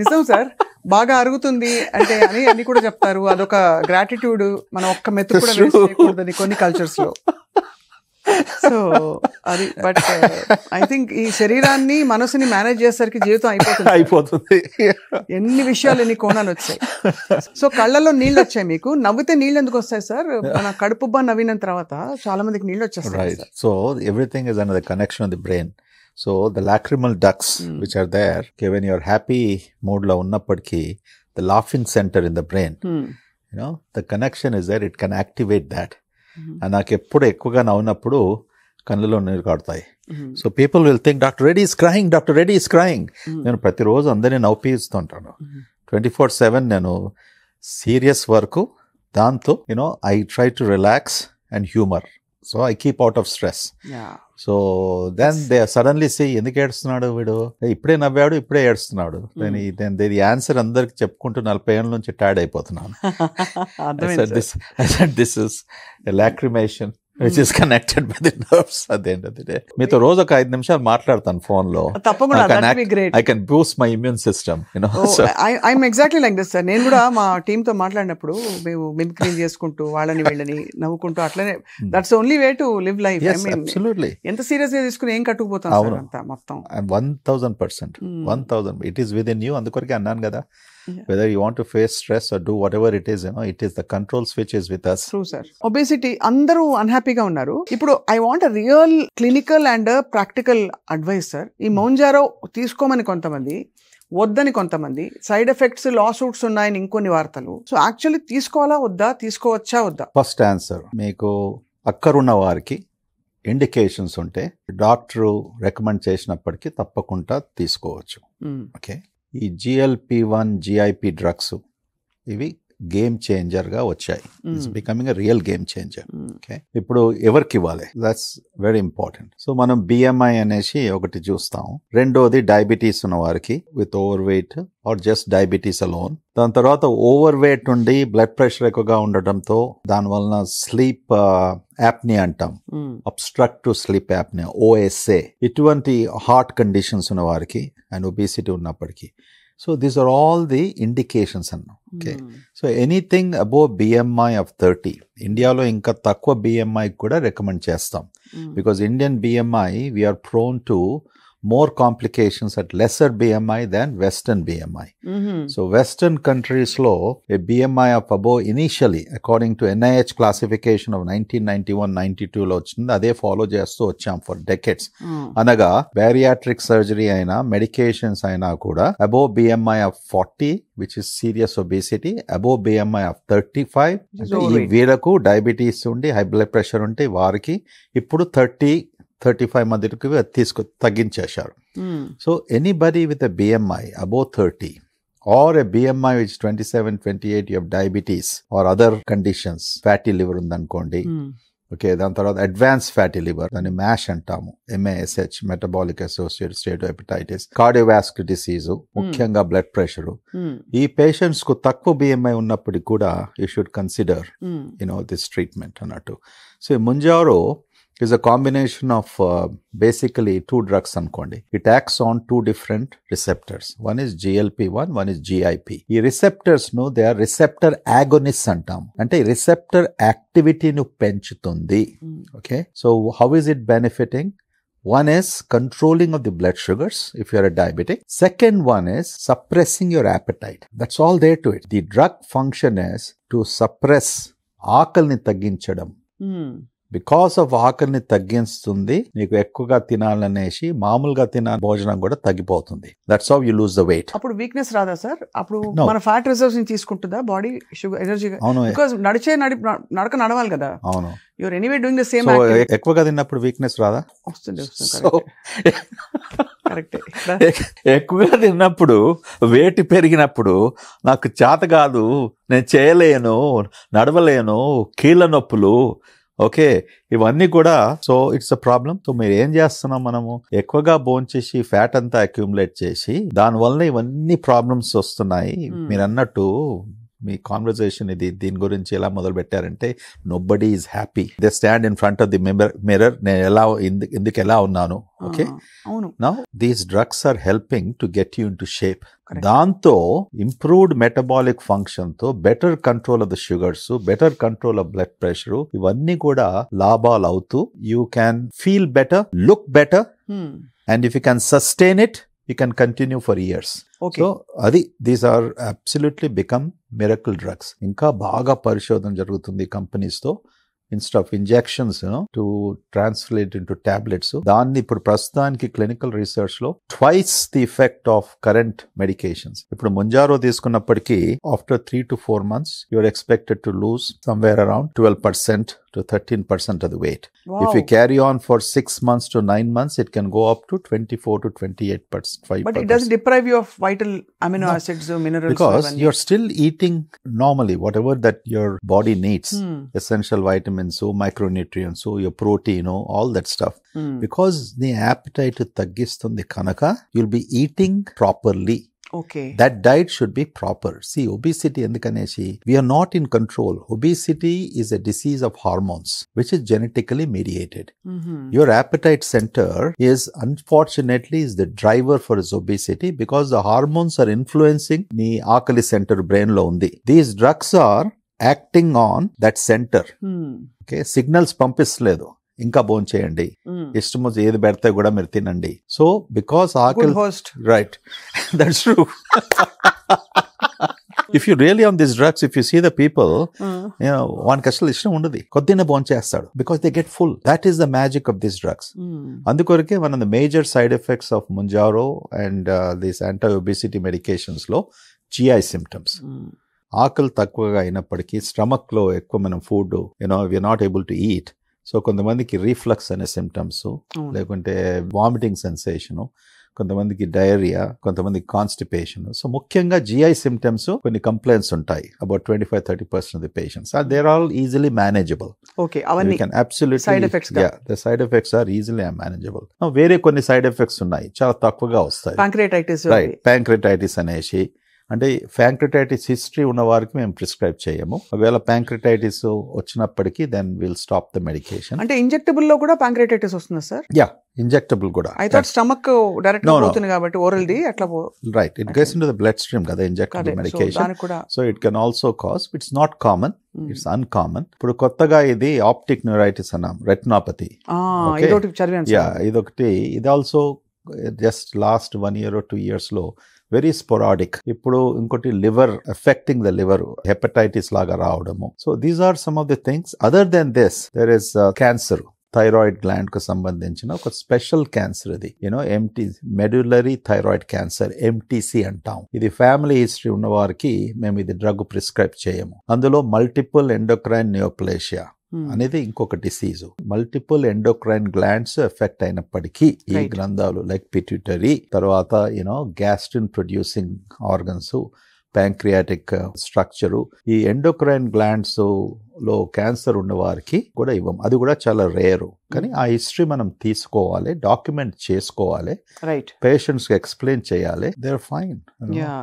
Speaker 2: నిజం సార్, బాగా అరుగుతుంది అంటే అని కూడా చెప్తారు. అదొక గ్రాటిట్యూడ్. మనం ఒక్క మెత్తు కూడా వేస్ట్ చేయకూడదని కొన్ని కల్చర్స్ లో. సో అది. బట్ ఐ థింక్ ఈ శరీరాన్ని మనసుని మేనేజ్ చేసేసరికి జీవితం అయిపోతుంది. ఎన్ని విషయాలు, ఎన్ని కోణాలు వచ్చాయి. సో కళ్ళల్లో నీళ్ళు వచ్చాయి మీకు. నవ్వితే నీళ్ళు ఎందుకు వస్తాయి సార్? మన కడుపుబ్బా నవ్విన తర్వాత చాలా మందికి నీళ్ళు వచ్చేస్తాయి.
Speaker 3: So everything is another connection of the brain. So the lacrimal ducts which are there, when you're happy mood లో ఉన్నప్పటికీ the laughing centre in the brain, the connection is there. It can activate that. నాకు ఎప్పుడు ఎక్కువగా నవ్వునప్పుడు కళ్ళలో నీరు కాడుతాయి. So people will think doctor Reddy is crying, doctor Reddy is crying. నేను ప్రతిరోజు అందరినీ నవ్వుపిస్తుంటాను. 24/7 నేను సీరియస్ వర్క్. దాంతో I try to relax and humour. So I keep out of stress. So then they suddenly see, ఎందుకు ఏడుస్తున్నాడు వీడు, ఇప్పుడే నవ్వాడు ఇప్పుడే ఏడుస్తున్నాడు. దీని ఆన్సర్ అందరికి చెప్పుకుంటూ 40 ఏళ్ళ నుంచి టైర్డ్ అయిపోతున్నాను. This is lacrimation which is connected with the nerves at the end of the day. మీతో రోజు ఒక 5 నిమిషాలు మాట్లాడతాను ఫోన్ లో.
Speaker 2: తప్పకుండా, that would be great.
Speaker 3: I can boost my immune system,
Speaker 2: So I'm exactly like this, sir. నేను కూడా మా టీమ్ తో మాట్లాడినప్పుడు మేము మిమిక్రీ చేసుకుంటూ వాళ్ళని వీళ్ళని నవ్వుకుంటూ అట్లనే, that's the only way to live life.
Speaker 3: Yes, absolutely.
Speaker 2: ఎంత సీరియస్ గా తీసుకుని ఏం కట్టుకుపోతాం సార్ అంతా మొత్తం.
Speaker 3: 1000%. 1000 it is within you. అందుకొరకే అన్నాను కదా, whether you want to face stress or do whatever it is, it is the control switch is with us.
Speaker 2: True, sir. Obesity, అందరూ అన్హ్యాపీగా ఉన్నారు. ఇప్పుడు I want a real clinical and practical advice, sir. ఈ Mounjaro తీసుకోమని కొంతమంది, వద్దని కొంతమంది, side effects, లా suits ఉన్నాయని ఇంకొన్ని వార్తలు. సో యాక్చువల్లీ తీసుకోవాలా వద్దా, తీసుకోవచ్చా వద్దా?
Speaker 3: ఫస్ట్ ఆన్సర్, మీకు అక్కరున్న వారికి ఇండికేషన్స్ ఉంటే డాక్టరు రికమెండ్ చేసినప్పటికీ తప్పకుండా తీసుకోవచ్చు. ఓకే, ఈ GLP-1 GIP డ్రగ్స్ ఇవి గేమ్ చేంజర్ గా వచ్చాయి. It's becoming a real game changer. Okay, ఇప్పుడు ఎవరికి ఇవ్వాలి, దట్స్ వెరీ ఇంపార్టెంట్. సో మనం బిఎంఐ అనేసి ఒకటి చూస్తాం. రెండోది డయాబెటీస్ ఉన్న వారికి with overweight or just diabetes alone. దాని తర్వాత ఓవర్ వెయిట్ ఉండి బ్లడ్ ప్రెషర్ ఎక్కువగా ఉండటంతో దాని వలన స్లీప్ యాప్నియా అంటాం, అబ్స్ట్రక్టివ్ స్లీప్ యాప్నియా, ఓఎస్ఏ, ఇటువంటి హార్ట్ కండిషన్స్ ఉన్న వారికి అండ్ ఒబేసిటీ ఉన్నప్పటికీ. So these are all the indications అన్న. Okay, so anything above BMI of 30, ఇండియాలో ఇంకా తక్కువ బిఎంఐ కూడా రికమెండ్ చేస్తాం. Because Indian BMI we are prone to more complications at lesser BMI than Western BMI. So Western countries lo a BMI of above initially according to NIH classification of 1991-92 lo ochindi, ade follow chestu vacham for decades. Anaga bariatric surgery aina medications aina kuda above BMI of 40 which is serious obesity, above BMI of 35 ఈ వీళ్ళకు diabetes ఉండి high blood pressure ఉంటే వారికి ఇప్పుడు 35 మధ్యకి తగ్గించేశారు. So anybody with a BMI above 30 or a BMI which is 27-28, you have diabetes or other conditions, fatty liver ఉందనుకోండి. Okay, దాని తర్వాత అడ్వాన్స్ ఫ్యాటీ లివర్, దాన్ని మ్యాష్ అంటాము, MASH, metabolic associated steatohepatitis, cardiovascular disease, ముఖ్యంగా బ్లడ్ ప్రెషర్. ఈ patients కు తక్కువ BMI ఉన్నప్పటికీ కూడా you should consider this treatment అన్నట్టు. So Mounjaro is a combination of basically two drugs అనుకోండి. It acts on two different receptors. One is GLP-1, one is GIP. ఈ receptors ను they are receptor agonists అంటాం. అంటే receptor activity ను పెంచుతుంది. Okay, so how is it benefiting? One is controlling of the blood sugars if you are a diabetic. Second one is suppressing your appetite. That's all there to it. The drug function is to suppress ఆకలిని తగ్గించడం. Because of ఆకలిని తగ్గిస్తుంది, నీకు ఎక్కువగా తినాలనేసి మామూలుగా భోజనం కూడా తగ్గిపోతుంది. That's how you lose the weight.
Speaker 2: అప్పుడు వీక్నెస్ రాదా సార్? అప్పుడు మన ఫ్యాట్ రిజర్వ్స్ ని తీసుకుంటుందా బాడీ, షుగర్, ఎనర్జీ?
Speaker 3: అవును,
Speaker 2: బికాజ్ నడక నడవాలి కదా.
Speaker 3: అవును,
Speaker 2: you're anyway doing the same.
Speaker 3: ఎక్కువగా తిన్నప్పుడు వీక్నెస్ రాదా?
Speaker 2: వస్తుంది.
Speaker 3: ఎక్కువగా తిన్నప్పుడు వెయిట్ పెరిగినప్పుడు నాకు చేత కాదు, నేను చేయలేను, నడవలేను, కీళ్ళ నొప్పులు, ఓకే, ఇవన్నీ కూడా. So it's a problem. So మీరు ఏం చేస్తున్నాం, మనము ఎక్కువగా భోంచేసి ఫ్యాట్ అంతా అక్యూములేట్ చేసి దానివల్ల ఇవన్నీ ప్రాబ్లమ్స్ వస్తున్నాయి. మీరు అన్నట్టు మీ కాన్వర్సేషన్ దీని గురించి ఎలా మొదలు పెట్టారంటే, nobody is happy, they stand in front of the mirror, నేను ఎందుకు ఎలా ఉన్నాను. Okay, now these drugs are helping to get you into shape. దాంతో ఇంప్రూవ్డ్ మెటబాలిక్ ఫంక్షన్ తో better control of the sugars, better control of blood pressure, ఇవన్నీ కూడా లాభాలు అవుతూ you can feel better, look better, and if you can sustain it, you can continue for years. Okay. So adi, these are absolutely become miracle drugs. Inka baga parishadana jarugutundi companies tho, instead of injections to translate into tablets. దాన్ని ఇప్పుడు ప్రస్తుతానికి clinical research లో twice the effect of current medications. ఇప్పుడు ముంజారో తీసుకున్నప్పటికీ after 3 to 4 months you are expected to lose somewhere around 12% to 13% of the weight. Wow. If you carry on for 6 months to 9 months, it can go up to 24 to 28%.
Speaker 2: But it doesn't deprive you of vital amino acids or minerals.
Speaker 3: Because you're still eating normally whatever that your body needs, essential vitamins, micronutrients, your protein, all that stuff. Because the appetite taggistundi kanaka, you'll be eating properly.
Speaker 2: Okay.
Speaker 3: That diet should be proper. See, obesity endikaneshi, we are not in control. Obesity is a disease of hormones, which is genetically mediated. Your appetite center is, unfortunately, is the driver for this obesity, because the hormones are influencing the akali center brain lo undi. These drugs are acting on that center. Okay, signals పంపిస్తలేదు, ఇంకా భోజనం చేయండి, ఇష్టం వచ్చి ఏది పెడితే కూడా మీరు తినండి. సో బికాస్ ఆకలి, right, that's true. If you really on these drugs, if you see the people, వానికి అసలు ఇష్టం ఉండదు, కొద్దిగా భోజనం చేస్తాడు, because they get full. That is the magic of these drugs. అందుకొరకే one of the major side effects of Mounjaro and these anti-obesity medications లో GI symptoms. ఆకలి తక్కువగా అయినప్పటికీ స్టమక్ లో ఎక్కువ మనం food we are not able to eat. సో కొంతమందికి రీఫ్లక్స్ అనే సిమ్టమ్స్, లేకుంటే వామిటింగ్ సెన్సేషను, కొంతమందికి డయేరియా, కొంతమందికి కాన్స్టిపేషన్. సో ముఖ్యంగా GI సిమ్టమ్స్ కొన్ని కంప్లైంట్స్ ఉంటాయి about 25-30% of the patients. They are all easily manageable.
Speaker 2: Okay, అవన్నీ
Speaker 3: absolutely
Speaker 2: side effects
Speaker 3: the side effects are easily manageable. వేరే కొన్ని సైడ్ ఎఫెక్ట్స్ ఉన్నాయి, చాలా తక్కువగా వస్తాయి.
Speaker 2: ప్యాంక్రియాటైటిస్,
Speaker 3: రైట్, ప్యాంక్రియాటైటిస్ అనేసి, అంటే ప్యాంక్రియాటైటిస్ హిస్టరీ ఉన్న వారికి మేము ప్రిస్క్రైబ్ చేయము. ఒకవేళ ప్యాంక్రియాటైటిస్ వచ్చినప్పటికీ then will stop the medication.
Speaker 2: అంటే ఇంజెక్టబుల్ లో కూడా ప్యాంక్రియాటైటిస్ వస్తుందా సార్?
Speaker 3: యా, ఇంజెక్టబుల్ కూడా.
Speaker 2: ఐ థాట్ స్టమక్ డైరెక్ట్ పోతుంది కాబట్టి ఓరల్ ది అట్లా
Speaker 3: right, it goes into the blood stream కదా injectable medication. So it can also cause, it's not common, it's uncommon. ఇప్పుడు కొత్తగా ఇది ఆప్టిక్ న్యూరైటిస్ అన్నాం, రెటినోపతి. ఇదొకటి, ఇది also just last 1 year or 2 years లో వెరీ స్పోరాడిక్. ఇప్పుడు ఇంకోటి liver affecting the liver, hepatitis లాగా రావడము. So these are some of the things. Other than this there is cancer, thyroid gland కు సంబంధించిన ఒక స్పెషల్ క్యాన్సర్ ఇది, మెడ్యులరీ థైరాయిడ్ క్యాన్సర్, MTC అంటాం. ఇది ఫ్యామిలీ హిస్టరీ ఉన్న వారికి మేము ఇది డ్రగ్ ప్రిస్క్రైబ్ చేయము. అందులో మల్టిపుల్ ఎండోక్రైన్ నియోప్లేషియా అనేది ఇంకొక disease. Multiple endocrine glands effect అయినప్పటికీ ఈ గ్రంథాలు లైక్ పిట్యూటరీ, తర్వాత gastrin producing organs, pancreatic structure, ఈ ఎండోక్రైన్ గ్లాండ్స్ లో క్యాన్సర్ ఉన్న వారికి కూడా ఇవ్వం. అది కూడా చాలా రేరు. కానీ ఆ హిస్టరీ మనం తీసుకోవాలి, డాక్యుమెంట్ చేసుకోవాలి, పేషెంట్స్ కి ఎక్స్ప్లెయిన్ చేయాలి. They are fine.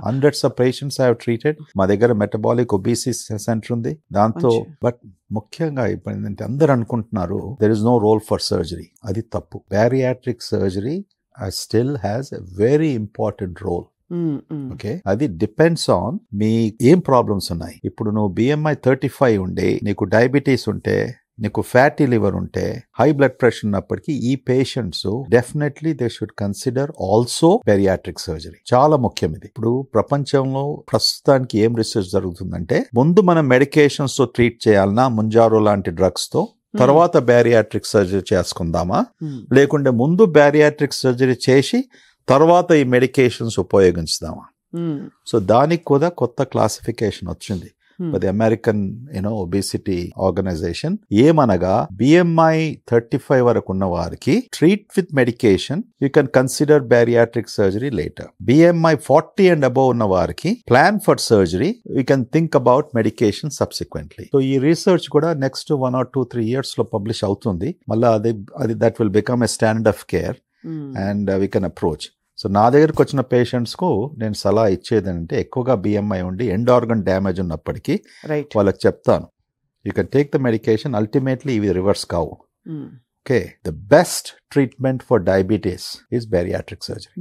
Speaker 3: Hundreds of patients I have treated. మా దగ్గర మెటబాలిక్ ఒబేసిటీ సెంటర్ ఉంది. దాంతో బట్ ముఖ్యంగా ఇప్పుడు ఏంటంటే అందరు అనుకుంటున్నారు there is no role for surgery. అది తప్పు. Bariatric surgery still has a very important role. Okay, అది డిపెండ్స్ ఆన్ మీ ఏం ప్రాబ్లమ్స్ ఉన్నాయి. ఇప్పుడు నువ్వు BMI 35 ఉండే, నీకు డయాబెటీస్ ఉంటే, నీకు ఫ్యాటీ లివర్ ఉంటే, హై బ్లడ్ ప్రెషర్ ఉన్నప్పటికీ ఈ patients definitely they should consider also bariatric surgery. చాలా ముఖ్యం ఇది. ఇప్పుడు ప్రపంచంలో ప్రస్తుతానికి ఏం రీసెర్చ్ జరుగుతుందంటే, ముందు మనం మెడికేషన్స్ తో ట్రీట్ చేయాలన్నా, ముంజారో లాంటి డ్రగ్స్ తో, తర్వాత బ్యారియాట్రిక్ సర్జరీ చేసుకుందామా, లేకుంటే ముందు బ్యారియాట్రిక్ సర్జరీ చేసి తర్వాత ఈ మెడికేషన్స్ ఉపయోగించుదామా. సో దానికి కూడా కొత్త క్లాసిఫికేషన్ వచ్చింది ది అమెరికన్ ఒబేసిటీ ఆర్గనైజేషన్. ఏమనగా BMI 35 వరకు ఉన్న వారికి treat with medication, you can consider bariatric surgery later. BMI 40 and above ఉన్న వారికి plan for surgery, you can think about medication subsequently. So ఈ రీసెర్చ్ కూడా నెక్స్ట్ 1 or 2-3 years లో publish అవుతుంది. మళ్ళీ అది that will become a standard of care and we can approach. So నా దగ్గరకు వచ్చిన పేషెంట్స్కు నేను సలహా ఇచ్చేది అంటే, ఎక్కువగా BMI ఉండి ఎండ్ ఆర్గన్ డ్యామేజ్ ఉన్నప్పటికీ వాళ్ళకి చెప్తాను, you can take the medication, ultimately ఇవి రివర్స్ కావు. Okay, the best treatment for diabetes is bariatric surgery.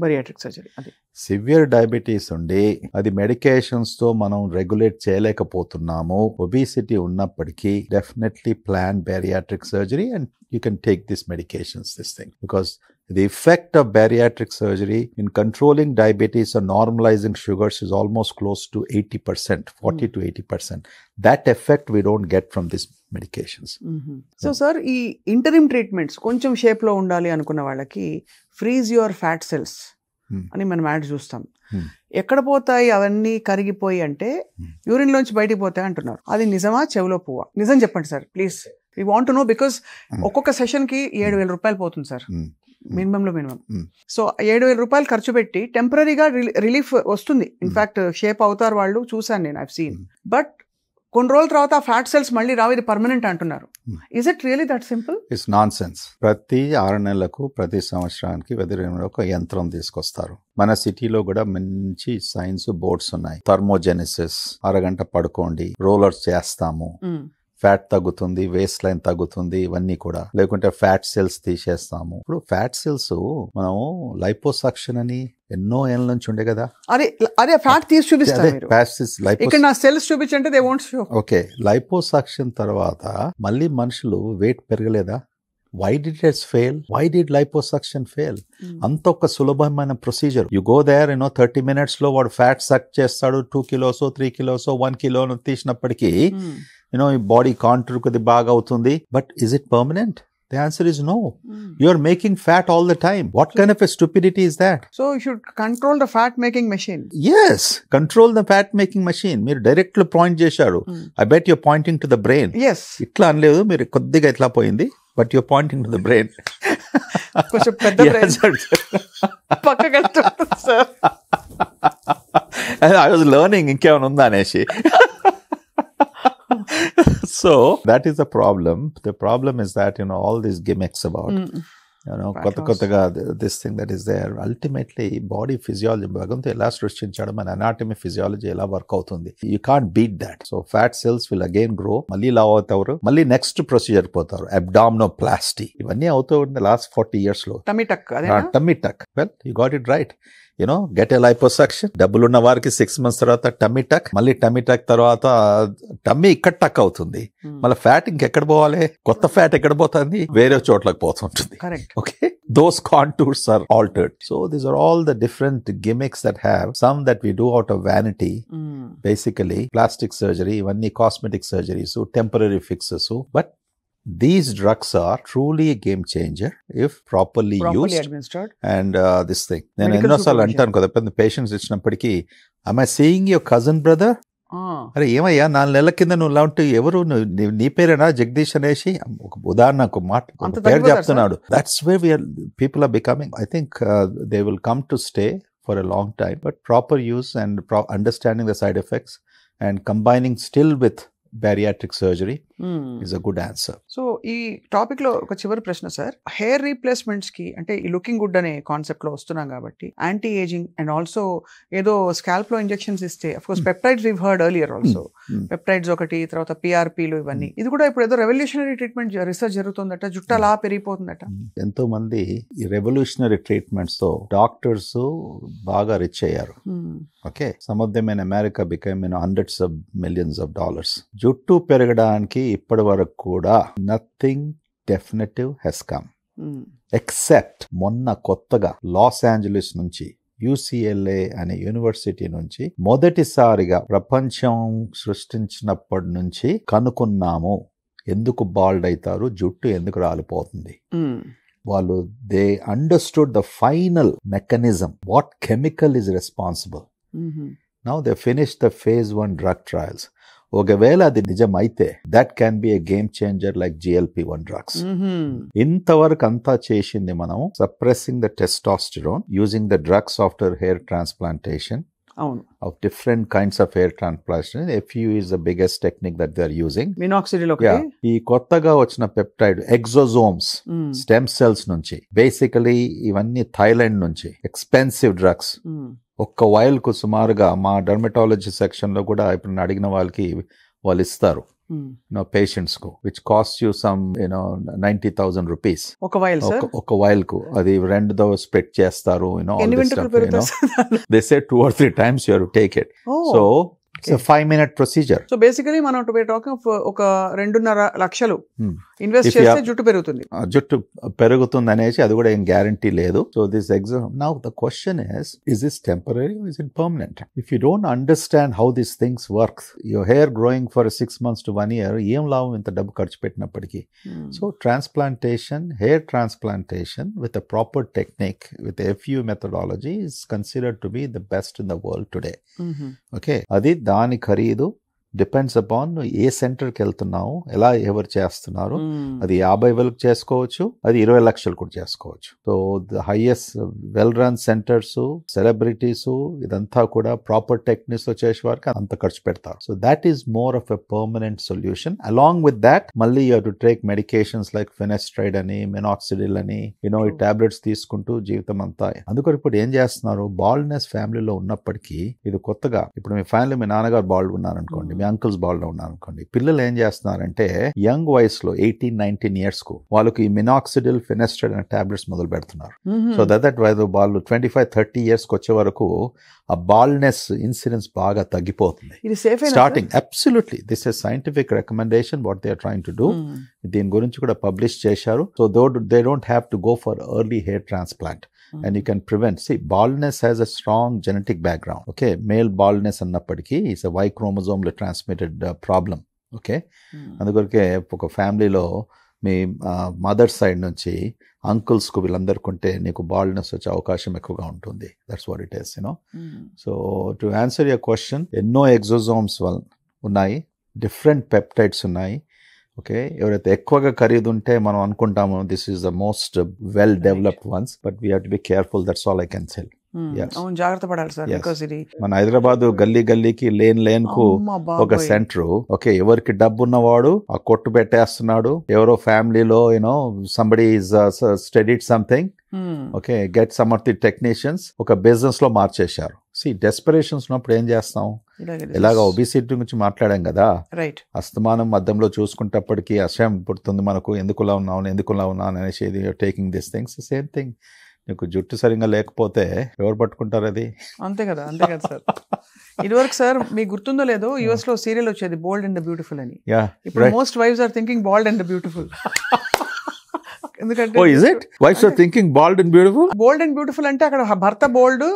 Speaker 3: Severe diabetes ఉండి అది మెడికేషన్స్ తో మనం రెగ్యులేట్ చేయలేకపోతున్నాము, ఒబేసిటీ ఉన్నప్పటికీ definitely plan bariatric surgery and you can take this medications, this thing, because the effect of bariatric surgery in controlling diabetes or normalizing sugars is almost close to 80%, 40 to 80%. That effect we don't get from these medications.
Speaker 2: So sir, ఈ interim treatments కొంచెం shape లో ఉండాలి అనుకున్న వాళ్ళకి freeze your fat cells అని మనం add చూస్తాం. ఎక్కడ పోతాయి అవన్నీ కరిగిపోయి అంటే యూరిన్ లోంచి బయటికి పోతాయి అంటున్నారు. అది నిజమా, చెవిలో పువ్వా? నిజం చెప్పండి sir please, we want to know, because ఒక్కొక్క సెషన్ కి 7,000 రూపాయలు పోతుంది సార్, మినిమం. సో 7,000 రూపాయలు ఖర్చు పెట్టి టెంపరీగా రిలీఫ్ వస్తుంది. ఇన్ఫాక్ట్ షేప్ అవుతారు వాళ్ళు, చూసాను నేను, ఐవ్ సీన్. బట్ కొన్ని రోజుల తర్వాత ఫ్యాట్ సెల్స్ మళ్ళీ రావు, ఇది పర్మనెంట్ అంటున్నారు. Is it really that simple?
Speaker 3: It's non sense. ప్రతి 6 నెలలకు, ప్రతి సంవత్సరానికి వెదర్ ఒక యంత్రం తీసుకొస్తారు. మన సిటీలో కూడా మంచి సైన్స్ బోర్డ్స్ ఉన్నాయి. థర్మోజెనిసిస్, అరగంట పడుకోండి, రోలర్స్ చేస్తాము, ఫ్యాట్ తగ్గుతుంది, వేస్ట్ లైన్ తగ్గుతుంది, ఇవన్నీ కూడా. లేకుంటే ఫ్యాట్ సెల్స్ తీసేస్తాము. ఇప్పుడు ఫ్యాట్ సెల్స్ మనం లైపోసక్షన్ అని ఎన్నో ఏళ్ళ నుంచి ఉండే కదా.
Speaker 2: అదే ఫ్యాట్ తీసి చూపిస్తారు. ఇక్కడ నా సెల్స్ చూపించంటే they won't show.
Speaker 3: Okay, liposuction తర్వాత మళ్ళీ మనుషులు వెయిట్ పెరగలేదా? Why did it fail? Why did liposuction fail? అంత ఒక సులభమైన procedure. You go there, 30 minutes లో వాడు ఫ్యాట్ సక్ చేస్తాడు. 2 kilos 3 kilos 1 kilo తీసినప్పటికీ ఈ బాడీ కాంటూర్ కొద్ది బాగా అవుతుంది. But is it permanent? The answer is no. You are making fat all the time. What kind of a stupidity is that?
Speaker 2: So you should control the fat making machine.
Speaker 3: Yes, control the fat making machine. మీరు direct లో point చేశారు. I bet you're pointing to the brain.
Speaker 2: Yes.
Speaker 3: ఇట్లా అనలేదు, మీరు కొద్దిగా ఇట్లా పోయింది, but you're pointing to the brain.
Speaker 2: కొంచెం పెద్ద బ్రెయిన్ పక్కకి వెళ్తుంది సార్.
Speaker 3: I was learning ఇంకేమైనా ఉందా అనేసి. So that is the problem. The problem is that, all these gimmicks about, కొత్తగా this thing that is there. Ultimately, body physiology, భగవంతుడు ఎలా సృష్టించాడు, మన anatomy physiology ఎలా వర్క్ అవుతుంది. You can't beat that. So fat cells will again grow. మళ్ళీ లావ్ అవుతారు, మళ్ళీ నెక్స్ట్ ప్రొసీజర్ పోతారు, abdominoplasty. ఇవన్నీ అవుతూ ఉంది లాస్ట్ 40 years లో.
Speaker 2: Tummy tuck.
Speaker 3: Well, you got it right. Get a liposuction. డబ్బులున్న వారికి 6 months తర్వాత టమ్మీ టక్, మళ్ళీ టమ్మీ టక్ తర్వాత టమ్మీ ఇక్కడ టక్ అవుతుంది, మళ్ళీ ఫ్యాట్ ఇంకెక్కడ పోవాలి, కొత్త ఫ్యాట్ ఎక్కడ పోతుంది, వేరే చోట్లకు పోతుంటుంది. Okay, those contours are altered. So these are all the different gimmicks that have some that we do out of vanity. Basically plastic surgery, ఇవన్నీ cosmetic surgeries, temporary fixes. But these drugs are truly a game changer if properly used
Speaker 2: administered.
Speaker 3: And this thing, నేను ఎన్నోసార్లు అంటాను కదా పెద్ద patients ఇచ్చినప్పటికీ, am I seeing your cousin brother? అరే ఏమయ్యా 4 నెలల కింద నువ్వు లాంటి ఎవరు, నీ పేరేనా జగదీష్ అనేసి ఒక ఉదాహరణకు మాట పేరు చెప్తున్నాడు. That's where people are becoming. I think they will come to stay for a long time, but proper use and understanding the side effects and combining still with bariatric surgery is a good answer.
Speaker 2: So ఈ topic లో ఒక చివరి ప్రశ్న sir, hair replacements కి అంటే ఈ looking good అనే concept లో వస్తున్నాం కాబట్టి, యాంటీ ఏజింగ్ అండ్ ఆల్సో ఏదో స్కాల్ప్ లో ఇంజెక్షన్స్ ఇస్తే, of course peptides we've heard earlier also, peptides ఒకటి, తర్వాత పిఆర్పీలు, ఇవన్నీ ఇది కూడా ఇప్పుడు ఏదో రెవల్యూషనరీ ట్రీట్మెంట్ రిసర్చ్ జరుగుతుందట, జుట్టు అలా పెరిగిపోతుందట.
Speaker 3: ఎంతో మంది ఈ రెవల్యూషనరీ ట్రీట్మెంట్స్ తో డాక్టర్స్ బాగా రిచ్ అయ్యారు. Okay, some of them in America became hundreds of millions of dollars. జుట్టు పెరగడానికి ఇప్పటి వరకు కూడా nothing definitive has come except మొన్న కొత్తగా లాస్ ఏంజలీస్ నుంచి UCLA అనే యూనివర్సిటీ నుంచి మొదటిసారిగా ప్రపంచం సృష్టించినప్పటి నుంచి కనుక్కున్నాము ఎందుకు బాల్డ్ అవుతారు, జుట్టు ఎందుకు రాలిపోతుంది. వాళ్ళు they understood the final mechanism, what chemical is responsible. Now they finish the phase 1 drug trials. ఒకవేళ అది నిజమైతే that can be a game changer like GLP-1 drugs. ఇంతవరకు అంతా చేసింది మనం suppressing the testosterone using the drugs after hair transplantation of different kinds of hair transplantation. FU is the biggest technique that they are using.
Speaker 2: Minoxidil
Speaker 3: ఈ కొత్తగా వచ్చిన peptide exosomes stem cells నుంచి, basically ఇవన్నీ Thailand నుంచి expensive drugs. ఒక్క while కు సుమారుగా మా డర్మటాలజీ సెక్షన్ లో కూడా ఇప్పుడు అడిగిన వాళ్ళకి వాళ్ళు ఇస్తారు పేషెంట్స్ కు, which cost you some 90,000 rupees ఒక వైల్ కు. అది 2 స్ప్రెడ్ చేస్తారు. They say 2 or 3 times you have to take it. So it's a 5-minute procedure.
Speaker 2: So basically మనం టాకింగ్ ఒక 2.5 లక్షలు ఇన్వెస్ట్ చేస్తే జుట్టు పెరుగుతుంది.
Speaker 3: జుట్టు పెరుగుతుంది అనేసి అది కూడా ఏం గ్యారంటీ లేదు. So this exam now the question is this temporary or is it permanent? If you don't understand how these things work, your hair growing for 6 months to 1 year, ఏం లాభం ఇంత డబ్బు ఖర్చు పెట్టినప్పటికీ. So transplantation, hair transplantation with a proper technique, with the FU methodology is considered to be the best in the world today. Okay, అది దాని ఖరీదు depends upon ఏ సెంటర్కి వెళ్తున్నావు, ఎలా ఎవరు చేస్తున్నారు. అది 50,000 చేసుకోవచ్చు, అది 20 లక్షలు కూడా చేసుకోవచ్చు. So the highest well run centres, celebrities, ఇదంతా కూడా ప్రాపర్ టెక్నిక్స్ తో చేసే వారికి అంత ఖర్చు పెడతారు. So that is more of a permanent solution. Along with that మళ్ళీ you have to take medications like finasteride అని, మినాక్సిడిల్ అని, ఈ టాబ్లెట్స్ తీసుకుంటూ జీవితం అంతా. అందుకని ఇప్పుడు ఏం చేస్తున్నారు, బాల్డ్నెస్ ఫ్యామిలీలో ఉన్నప్పటికీ, ఇది కొత్తగా ఇప్పుడు మీ ఫ్యామిలీ, మీ నాన్నగారు బాల్డ్ ఉన్నారనుకోండి, మీ అంకుల్స్ బాల్డ్ ఉన్నారనుకోండి, పిల్లలు ఏం చేస్తున్నారంటే యంగ్ వయసులో 18-19 years కు వాళ్ళకి ఈ మినాక్సిడిల్, ఫినెస్ట్రైడ్ అనే టాబ్లెట్స్ మొదలు పెడుతున్నారు. సో దట్ వాళ్ళు 25-30 years కి వచ్చే వరకు ఆ బాల్డ్నెస్ ఇన్సిడెన్స్ బాగా తగ్గిపోతుంది. Starting absolutely this is scientific recommendation what they are trying to do. దీని గురించి కూడా పబ్లిష్ చేశారు. So they don't have to go for early hair transplant. And you can prevent. See, baldness has a strong genetic background. Okay, male baldness annappadiki is a Y chromosome transmitted problem. Okay, అందుకొరకే ఒక ఫ్యామిలీలో మీ mother side నుంచి uncles కు వీళ్ళందరికీ ఉంటే నీకు baldness వచ్చే అవకాశం ఎక్కువగా ఉంటుంది. That's what it is. So to answer your question, ఎన్నో ఎక్సోజోమ్స్ ఉన్నాయి, డిఫరెంట్ పెప్టైడ్స్ ఉన్నాయి. ఓకే, ఎవరైతే ఎక్కువగా ఖరీదు ఉంటే మనం అనుకుంటాము this is the most well developed once, but we have to be careful, that's all I can sell. Yes.
Speaker 2: అవును, జాగ్రత్త పడాలి సార్.
Speaker 3: Yes.
Speaker 2: బికాస్ ఇది
Speaker 3: మన హైదరాబాద్ గల్లీ గల్లీకి లేన్ కు
Speaker 2: అమ్మ
Speaker 3: ఒక
Speaker 2: బాబోయ్.
Speaker 3: సెంటర్. ఓకే, ఎవరికి డబ్బు ఉన్నవాడు ఆ కొట్టు పెట్టేస్తున్నాడు, ఎవరో ఫ్యామిలీలో you know somebody is studied something, okay, get some of the technicians ఒక బిజినెస్ లో మార్చేశారు. డెస్పరేషన్స్ ఉన్నప్పుడు ఏం చేస్తాం? ఇలాగ ఒబిసిటీ గురించి మాట్లాడాం కదా,
Speaker 2: రైట్.
Speaker 3: అస్తమానం మధ్యంలో చూసుకుంటప్పటికీ అసహ్యం పుడుతుంది మనకు, ఎందుకులా ఉన్నాను అనేసి taking this things. Same thing, నీకు జుట్టు సరిగ్గా లేకపోతే ఎవరు పట్టుకుంటారు అది?
Speaker 2: అంతే కదా సార్. ఇదివరకు సార్ మీకు గుర్తుందో లేదో యుఎస్ లో సీరియల్ వచ్చేది బోల్డ్ అండ్ ద బ్యూటిఫుల్ అని. ఇప్పుడు most wives are thinking bald and the beautiful. ఎందుకంటే
Speaker 3: wives are thinking bald and beautiful.
Speaker 2: Bold and beautiful అంటే అక్కడ భర్త బోల్డ్,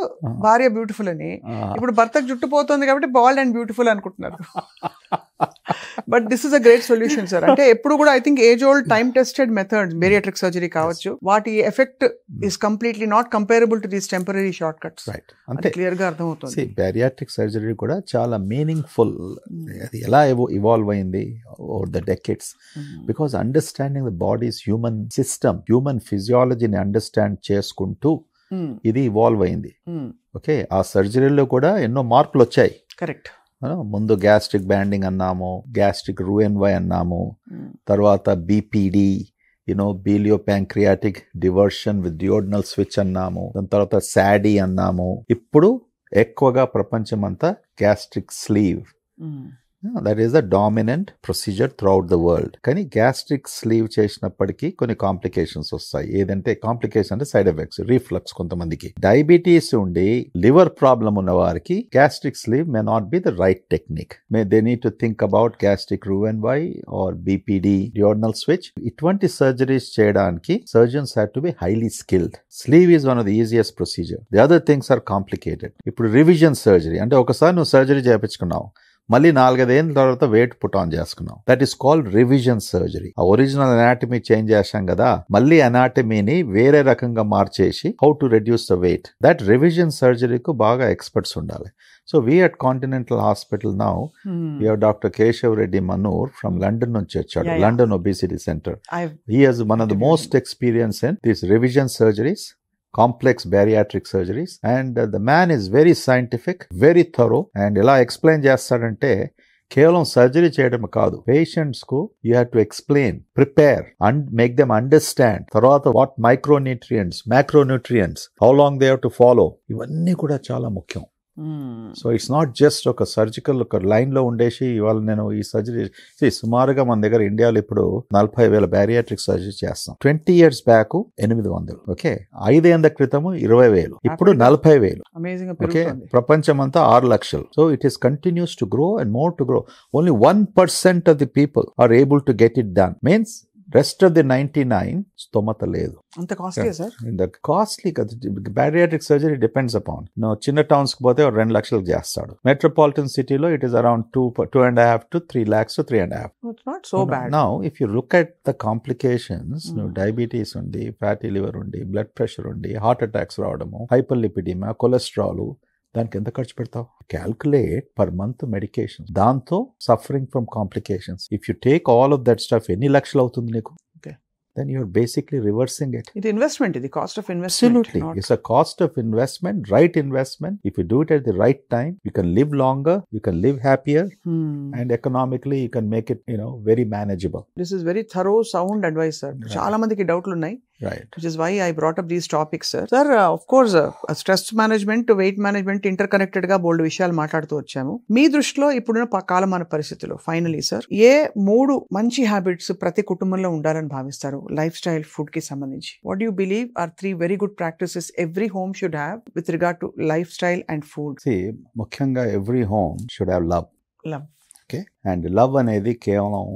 Speaker 2: భార్య బ్యూటిఫుల్ అని. ఇప్పుడు భర్తకు జుట్టు పోతుంది కాబట్టి బాల్డ్ అండ్ బ్యూటిఫుల్ అనుకుంటున్నారు. But this is a great solution sir. అంటే ఎప్పుడు కూడా I think age old time tested methods, bariatric surgery కావచ్చు, వాటి effect is completely not comparable to these temporary short cuts.
Speaker 3: Right, అంతే
Speaker 2: క్లియర్ గా అర్థమవుతుంది.
Speaker 3: Bariatric surgery కూడా చాలా మీనింగ్ఫుల్. అది ఎలా ఇవాల్వ్ అయింది over the decades, because understanding the bodies human system, human ఫిజియాలజీని అండర్స్టాండ్ చేసుకుంటూ ఇది ఇవాల్వ్ అయింది. ఓకే, ఆ సర్జరీలో కూడా ఎన్నో మార్పులు వచ్చాయి.
Speaker 2: కరెక్ట్.
Speaker 3: ముందు గ్యాస్ట్రిక్ బ్యాండింగ్ అన్నాము, గ్యాస్ట్రిక్ రూఎన్వై అన్నాము, తర్వాత BPD, biliopancreatic diversion with duodenal switch అన్నాము, దాని తర్వాత సాడీ అన్నాము. ఇప్పుడు ఎక్కువగా ప్రపంచం అంతా gastric sleeve, that is the dominant procedure throughout the world. కానీ గ్యాస్ట్రిక్ స్లీవ్ చేసినప్పటికీ కొన్ని కాంప్లికేషన్స్ వస్తాయి. ఏదంటే కాంప్లికేషన్ అంటే సైడ్ ఎఫెక్ట్స్, రీఫ్లక్స్. కొంతమందికి డయాబెటీస్ ఉండి లివర్ ప్రాబ్లం ఉన్న వారికి gastric sleeve may not be the right technique. They need to think about gastric Roux en Y or BPD, duodenal switch. ఇటువంటి సర్జరీస్ చేయడానికి surgeons have to be highly skilled. Sleeve is one of the easiest procedure. The other things are complicated. ఇప్పుడు revision surgery అంటే ఒకసారి నువ్వు surgery చేయించుకున్నావు, మళ్ళీ 4-5 ఏళ్ళ తర్వాత వెయిట్ పుట్ ఆన్ చేసుకున్నాం, that is called revision surgery. ఆ ఒరిజినల్ అనాటమీ చేంజ్ చేశాం కదా, మళ్ళీ అనాటమీని వేరే రకంగా మార్చేసి how to reduce the weight. That revision సర్జరీకు బాగా ఎక్స్పర్ట్స్ ఉండాలి. So we at Continental Hospital now, we have Dr. Keshav Reddy Manur from London నుంచి వచ్చాడు, London Obesity Center. He has one of the most experience in these revision surgeries, complex bariatric surgeries, and the man is very scientific, very thorough, and ఎలా explain చేస్తాడంటే కేవలం surgery చేయడం కాదు, patients కు you have to explain, prepare and make them understand. తర్వాత what micronutrients, macronutrients, how long they have to follow, ఇవన్నీ కూడా చాలా ముఖ్యం. సో ఇట్స్ నాట్ జస్ట్ ఒక సర్జికల్ ఒక లైన్ లో ఉండేసి ఇవాళ నేను ఈ సర్జరీ. సుమారుగా మన దగ్గర ఇండియాలో ఇప్పుడు 40,000 బ్యారియాట్రిక్ సర్జరీ చేస్తాం. 20 years బ్యాక్ 800. ఓకే, 5 ఏళ్ల క్రితము 20,000, ఇప్పుడు 40,000. ఓకే, ప్రపంచం అంతా 6 లక్షలు. So it is continues to grow and more to grow. Only 1% of the people are able to get it done. Means rest of the 99 స్తోమత లేదు.
Speaker 2: అంత కాస్ట్లీ సార్?
Speaker 3: కాస్ట్లీ కదా. Bariatric surgery depends upon. చిన్న towns కి పోతే 2 లక్షలకు చేస్తాడు. Metropolitan సిటీలో it is around 2.5 to 3 lakhs to 3.5.
Speaker 2: It's not so bad.
Speaker 3: Now if you look at the complications, diabetes undi, fatty liver undi, blood pressure undi, heart attacks రావడము, hyperlipidemia, cholesterol, దానికి ఎంత ఖర్చు పెడతావు? క్యాల్కులేట్ పర్ మంత్ మెడికేషన్, దాంతో suffering from complications. If you take all of that stuff ఎన్ని లక్షలు అవుతుంది నీకు? Then you're basically reversing it.
Speaker 2: It's investment, the cost of investment.
Speaker 3: Absolutely. It's a cost of investment, right investment. If you do it at the right time, you can live longer, you can live happier, and economically you can make it, very manageable.
Speaker 2: This is very thorough, sound advice, sir. Chaala mandiki doubtlu unnai.
Speaker 3: Right.
Speaker 2: Which is why I brought up these topics, sir. Sir, of course, stress management, weight management, interconnected ga bold విషయాలు మాట్లాడుతూ వచ్చాము. మీ దృష్టిలో ఇప్పుడున్న కాలమాన పరిస్థితుల్లో finally sir, ఏ 3 మంచి habits ప్రతి కుటుంబంలో ఉండాలని భావిస్తారు లైఫ్ స్టైల్ ఫుడ్ కి సంబంధించి? What you believe are 3 very good practices every home should have with regard to life style and food?
Speaker 3: ముఖ్యంగా every home should have love. Okay, and love అనేది కేవలం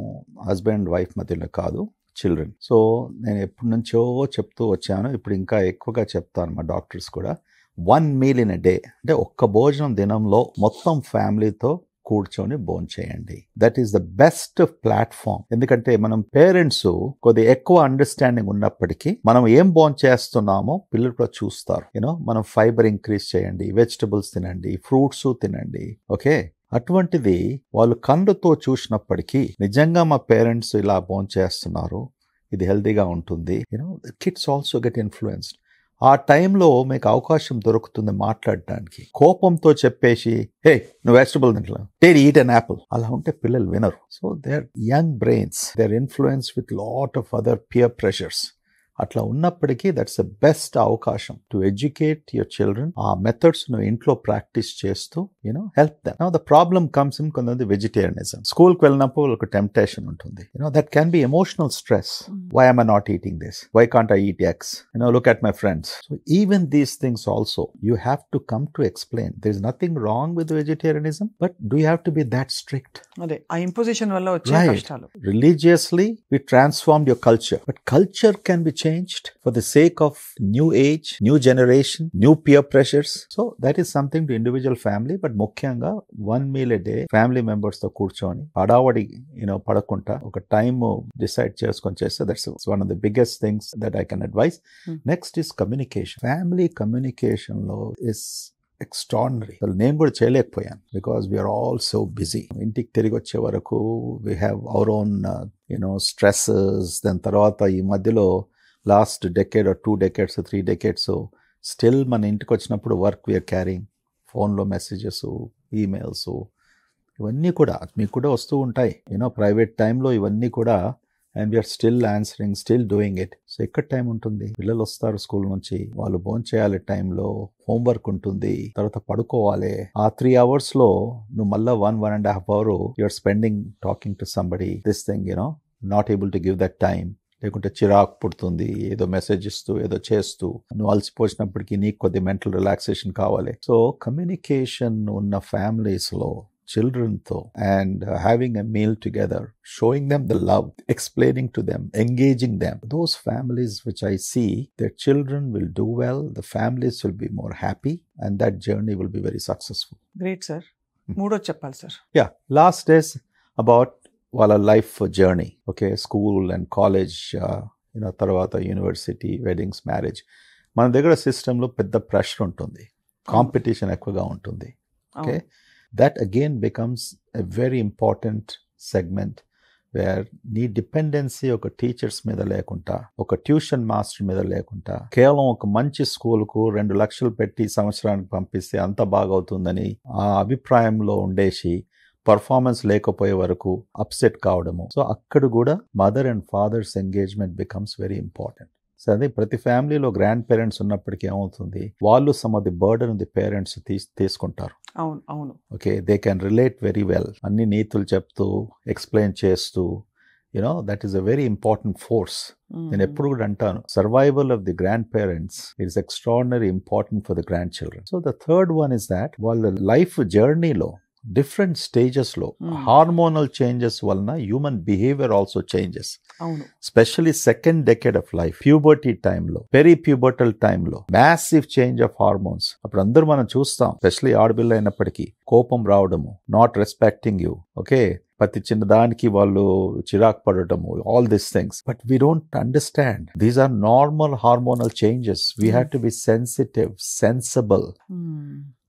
Speaker 3: హస్బెండ్ వైఫ్ మధ్యలో కాదు, children. So నేను ఎప్పటి నుంచో చెప్తూ వచ్చాను, ఇప్పుడు ఇంకా ఎక్కువగా చెప్తాను. మా డాక్టర్స్ కూడా 1 meal in a day, అంటే ఒక్క భోజనం దినంలో మొత్తం ఫ్యామిలీతో కూర్చొని భోంచేయండి. That is the best platform. ఎందుకంటే మనం పేరెంట్స్ కొద్దిగా ఎక్కువ అండర్స్టాండింగ్ ఉన్నప్పటికీ మనం ఏం భోంచేస్తున్నామో పిల్లలు కూడా చూస్తారు. మనం ఫైబర్ ఇంక్రీజ్ చేయండి, వెజిటబుల్స్ తినండి, ఫ్రూట్స్ తినండి. ఓకే, అటువంటిది వాళ్ళు కళ్ళతో చూసినప్పటికీ నిజంగా మా పేరెంట్స్ ఇలా భోంచేస్తున్నారు, ఇది హెల్తీగా ఉంటుంది, కిడ్స్ ఆల్సో గెట్ ఇన్ఫ్లుయెన్స్డ్. ఆ టైంలో మీకు అవకాశం దొరుకుతుంది మాట్లాడడానికి. కోపంతో చెప్పేసి హే నువ్వు వెజిటబుల్ తింటా, టేక్ ఈట్ అన్ యాపిల్, అలా ఉంటే పిల్లలు వినరు. So they are young brains, they are influence with lot of other peer pressures. అట్లా ఉన్నప్పటికీ దట్స్ ద బెస్ట్ అవకాశం టు ఎడ్యుకేట్ యువర్ చిల్డ్రన్. ఆ మెథడ్స్ నువ్వు ఇంట్లో ప్రాక్టీస్ చేస్తూ help them. Now the problem comes in కొంతమంది వెజిటేరియనిజం. స్కూల్కి వెళ్ళినప్పుడు ఒక టెంప్టేషన్ ఉంటుంది. That can be emotional stress. Why am I not eating this? Why can't I eat eggs? Look at my friends. So even these things also you have to come to explain. There is nothing wrong with vegetarianism, but do you have to be that strict?
Speaker 2: అదే ఆ imposition వల్ల వచ్చే కష్టాలు.
Speaker 3: Religiously we transformed your culture, but culture can be changed for the sake of new age, new generation, new peer pressures. So that is something to individual family, but ముఖ్యంగా 1 meal a day family members తో కూర్చొని హడావడి పడకుండా ఒక time decide చేసుకొని చేస్తే that's one of the biggest things that I can advise. Next is communication. Family communication లో is extraordinary. నేను కూడా చేయలేకపోయాను because we are all so busy. ఇంటికి తిరిగి వచ్చే వరకు we have our own stresses. దాని తర్వాత ఈ మధ్యలో last decade or 2 decades or 3 decades still మన ఇంటికి వచ్చినప్పుడు వర్క్ వీఆర్ క్యారింగ్, ఫోన్లో మెసేజెస్, ఈమెయిల్స్, ఇవన్నీ కూడా మీకు కూడా వస్తూ ఉంటాయి ప్రైవేట్ టైంలో ఇవన్నీ కూడా. And we are still answering, still doing it. So ఎక్కడ టైం ఉంటుంది? పిల్లలు వస్తారు స్కూల్ నుంచి, వాళ్ళు భోంచేయాలి టైంలో, హోంవర్క్ ఉంటుంది, తర్వాత పడుకోవాలి. ఆ 3 hours లో నువ్వు మళ్ళీ 1.5 hours you are spending talking to somebody. This thing not able to give that time. లేకుంటే చిరాకు పుడుతుంది, ఏదో మెసేజ్ ఇస్తూ ఏదో చేస్తూ, నువ్వు అలసిపోసినప్పటికీ నీకు కొద్ది మెంటల్ రిలాక్సేషన్ కావాలి. సో కమ్యూనికేషన్ ఉన్న ఫ్యామిలీస్లో childrenతో and having a meal together, showing them the love, explaining to them, engaging them. Those families which I see, their children will do well, the families will be more happy, and that journey will be very successful.
Speaker 2: Great, sir. మూడోది చెప్పాలి sir.
Speaker 3: Yeah, last is about వాళ్ళ life journey. Okay, school and college, తర్వాత university, weddings, marriage. మన దగ్గర సిస్టంలో పెద్ద pressure ఉంటుంది, competition ఎక్కువగా ఉంటుంది. Okay, that again becomes a very important segment where నీ డిపెండెన్సీ ఒక టీచర్స్ మీద లేకుండా, ఒక ట్యూషన్ మాస్టర్ మీద లేకుండా, కేవలం ఒక మంచి స్కూల్కు 2 లక్షలు పెట్టి సంవత్సరానికి పంపిస్తే అంత బాగవుతుందని ఆ అభిప్రాయంలో ఉండేసి పర్ఫార్మెన్స్ లేకపోయే వరకు అప్సెట్ కావడము. సో అక్కడ కూడా mother and fathers engagement becomes very important. So అదే ప్రతి ఫ్యామిలీలో గ్రాండ్ పేరెంట్స్ ఉన్నప్పటికీ ఏమవుతుంది, వాళ్ళు some of the burden the parents తీసుకుంటారు.
Speaker 2: అవును అవును.
Speaker 3: Okay, they can relate very well. అన్ని నీతులు చెప్తూ, ఎక్స్ప్లెయిన్ చేస్తూ, that is a very important force. నేను ఎప్పుడు కూడా అంటాను, survival of the grand parents is extraordinary important for the grand children. So the third one is that వాళ్ళ life జర్నీలో డిఫరెంట్ స్టేజెస్లో హార్మోనల్ చేంజెస్ వలన human behaviour also changes. Specially second decade of life, puberty టైంలో, peri pubertal టైంలో massive change of hormones. అప్పుడు అందరూ మనం చూస్తాం, స్పెషల్లీ ఆడపిల్ల అయినప్పటికీ కోపం రావడము, నాట్ రెస్పెక్టింగ్ యూ, ఓకే, ప్రతి చిన్న దానికి వాళ్ళు చిరాకు పడటము, all these things. But we don't understand these are normal hormonal changes. We have to be sensitive, sensible,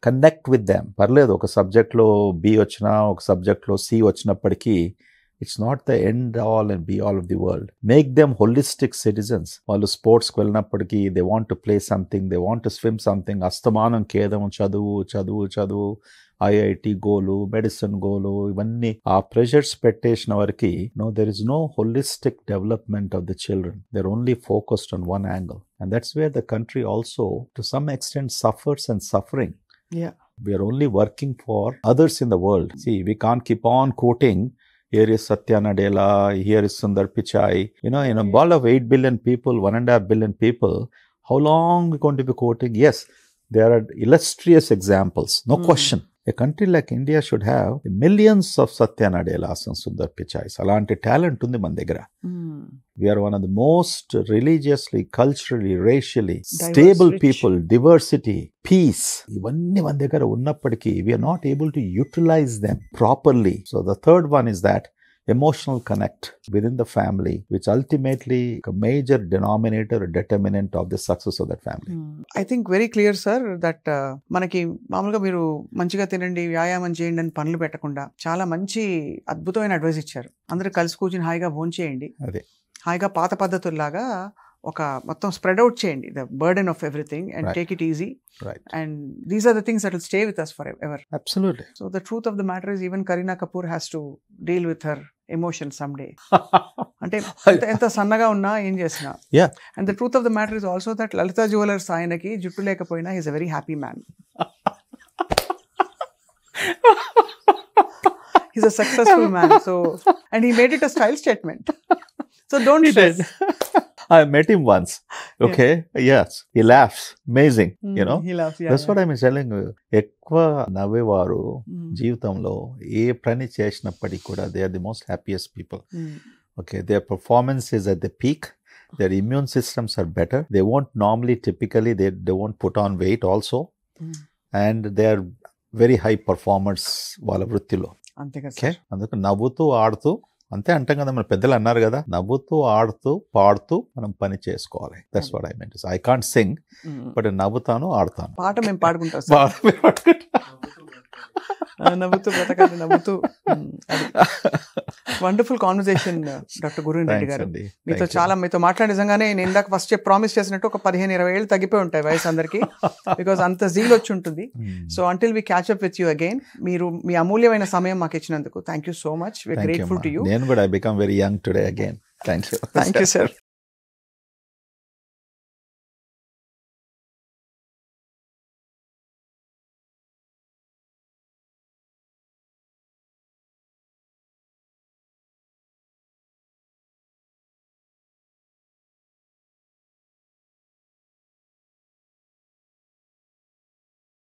Speaker 3: connect with them. పర్లేదు ఒక సబ్జెక్ట్లో B వచ్చినా, ఒక సబ్జెక్ట్లో C వచ్చినప్పటికీ it's not the end all and be all of the world. Make them holistic citizens. వాళ్ళు స్పోర్ట్స్కి వెళ్ళినప్పటికీ they want to play something, they want to swim something. అస్తమానం కేదం చదువు చదువు చదువు, IIT గోలు, మెడిసిన్ గోలు, ఇవన్నీ ఆ ప్రెషర్స్ పెట్టేసిన వరకు there is no holistic development of the children. they're only focused on one angle, and that's where the country also to some extent suffers and suffering.
Speaker 2: Yeah,
Speaker 3: we are only working for others in the world. See, we can't keep on quoting, here is Satya Nadella, here is Sundar Pichai, in a ball of 8 billion people, 1.5 billion people, how long are we going to be quoting? Yes, there are illustrious examples, no question. A country like India should have millions of Satya Nadellas and Sundar Pichais. Alanti talent undi man daggara. We are one of the most religiously, culturally, racially stable people, diversity, peace. Ivanni man daggara unnappadiki we are not able to utilize them properly. So the third one is that emotional connect within the family, which ultimately a major denominator or determinant of the success of that family.
Speaker 2: I think very clear sir that మనకి మామూలుగా మీరు మంచిగా తినండి, వ్యాయామం చేయండి అని పనులు పెట్టకుండా చాలా మంచి అద్భుతమైన అడ్వైస్ ఇచ్చారు. అందరూ కలిసి కూర్చుని హాయిగా భోంచేయండి,
Speaker 3: అదే
Speaker 2: హాయిగా పాత పద్ధతుల్లాగా ఒక మొత్తం స్ప్రెడ్ అవుట్ చేయండి the burden of everything and
Speaker 3: Right.
Speaker 2: Take it easy.
Speaker 3: right.
Speaker 2: And these are the things that will stay with us forever.
Speaker 3: Absolutely.
Speaker 2: So the truth of the matter is even Kareena Kapoor has to deal with her emotion some day. అంటే ఎంత సన్నగా ఉన్నా ఏం చేసినా.
Speaker 3: Yeah.
Speaker 2: And the truth of the matter is also that Lalitha Jewellers ఆయనకి జుట్టు లేకపోయినా is a very happy man. He's a successful man. So, and he made it a style statement. So don't stress.
Speaker 3: I met him once. Okay. Yes. He laughs. Amazing. You know.
Speaker 2: He loves. Yeah.
Speaker 3: That's what I'm telling you. ఎక్కువ నవ్వేవారు
Speaker 2: Mm.
Speaker 3: జీవితంలో ఏ పని చేసినప్పటికీ కూడా they are the most happiest people.
Speaker 2: Mm.
Speaker 3: Okay. Their performance is at the peak. Their immune systems are better. They won't normally, typically, they won't put on weight also.
Speaker 2: Mm.
Speaker 3: And they are very high performers వాళ్ళ వృత్తిలో.
Speaker 2: అంతే కదా
Speaker 3: okay,
Speaker 2: sir.
Speaker 3: అందుకు నవ్వుతూ ఆడుతూ అంతే అంటాం కదా, మన పెద్దలు అన్నారు కదా, నవ్వుతూ ఆడుతూ పాడుతూ మనం పని చేసుకోవాలి. That's what I meant. I can't sing, but నవ్వుతాను, ఆడుతాను.
Speaker 2: పాట మేము పాడుకుంటాం సార్. నవ్వుతూ బ్రతకాలి, నవ్వుతూ. Wonderful conversation doctor Guruva Reddy garu. మీతో చాలా మీతో మాట్లాడే నిజంగానే నేను ఇందాక ఫస్ట్ ప్రామిస్ చేసినట్టు ఒక 15-20 ఏళ్ళు తగ్గిపోయి ఉంటాయి వయసు అందరికి, బికాస్ అంత జీల్ వచ్చి ఉంటుంది. So until we catch up with you again. మీరు మీ అమూల్యమైన సమయం మాకు ఇచ్చినందుకు thank you so much. We grateful to you.
Speaker 3: నేను కూడా I become very young today again. Thank you.
Speaker 2: Thank you sir.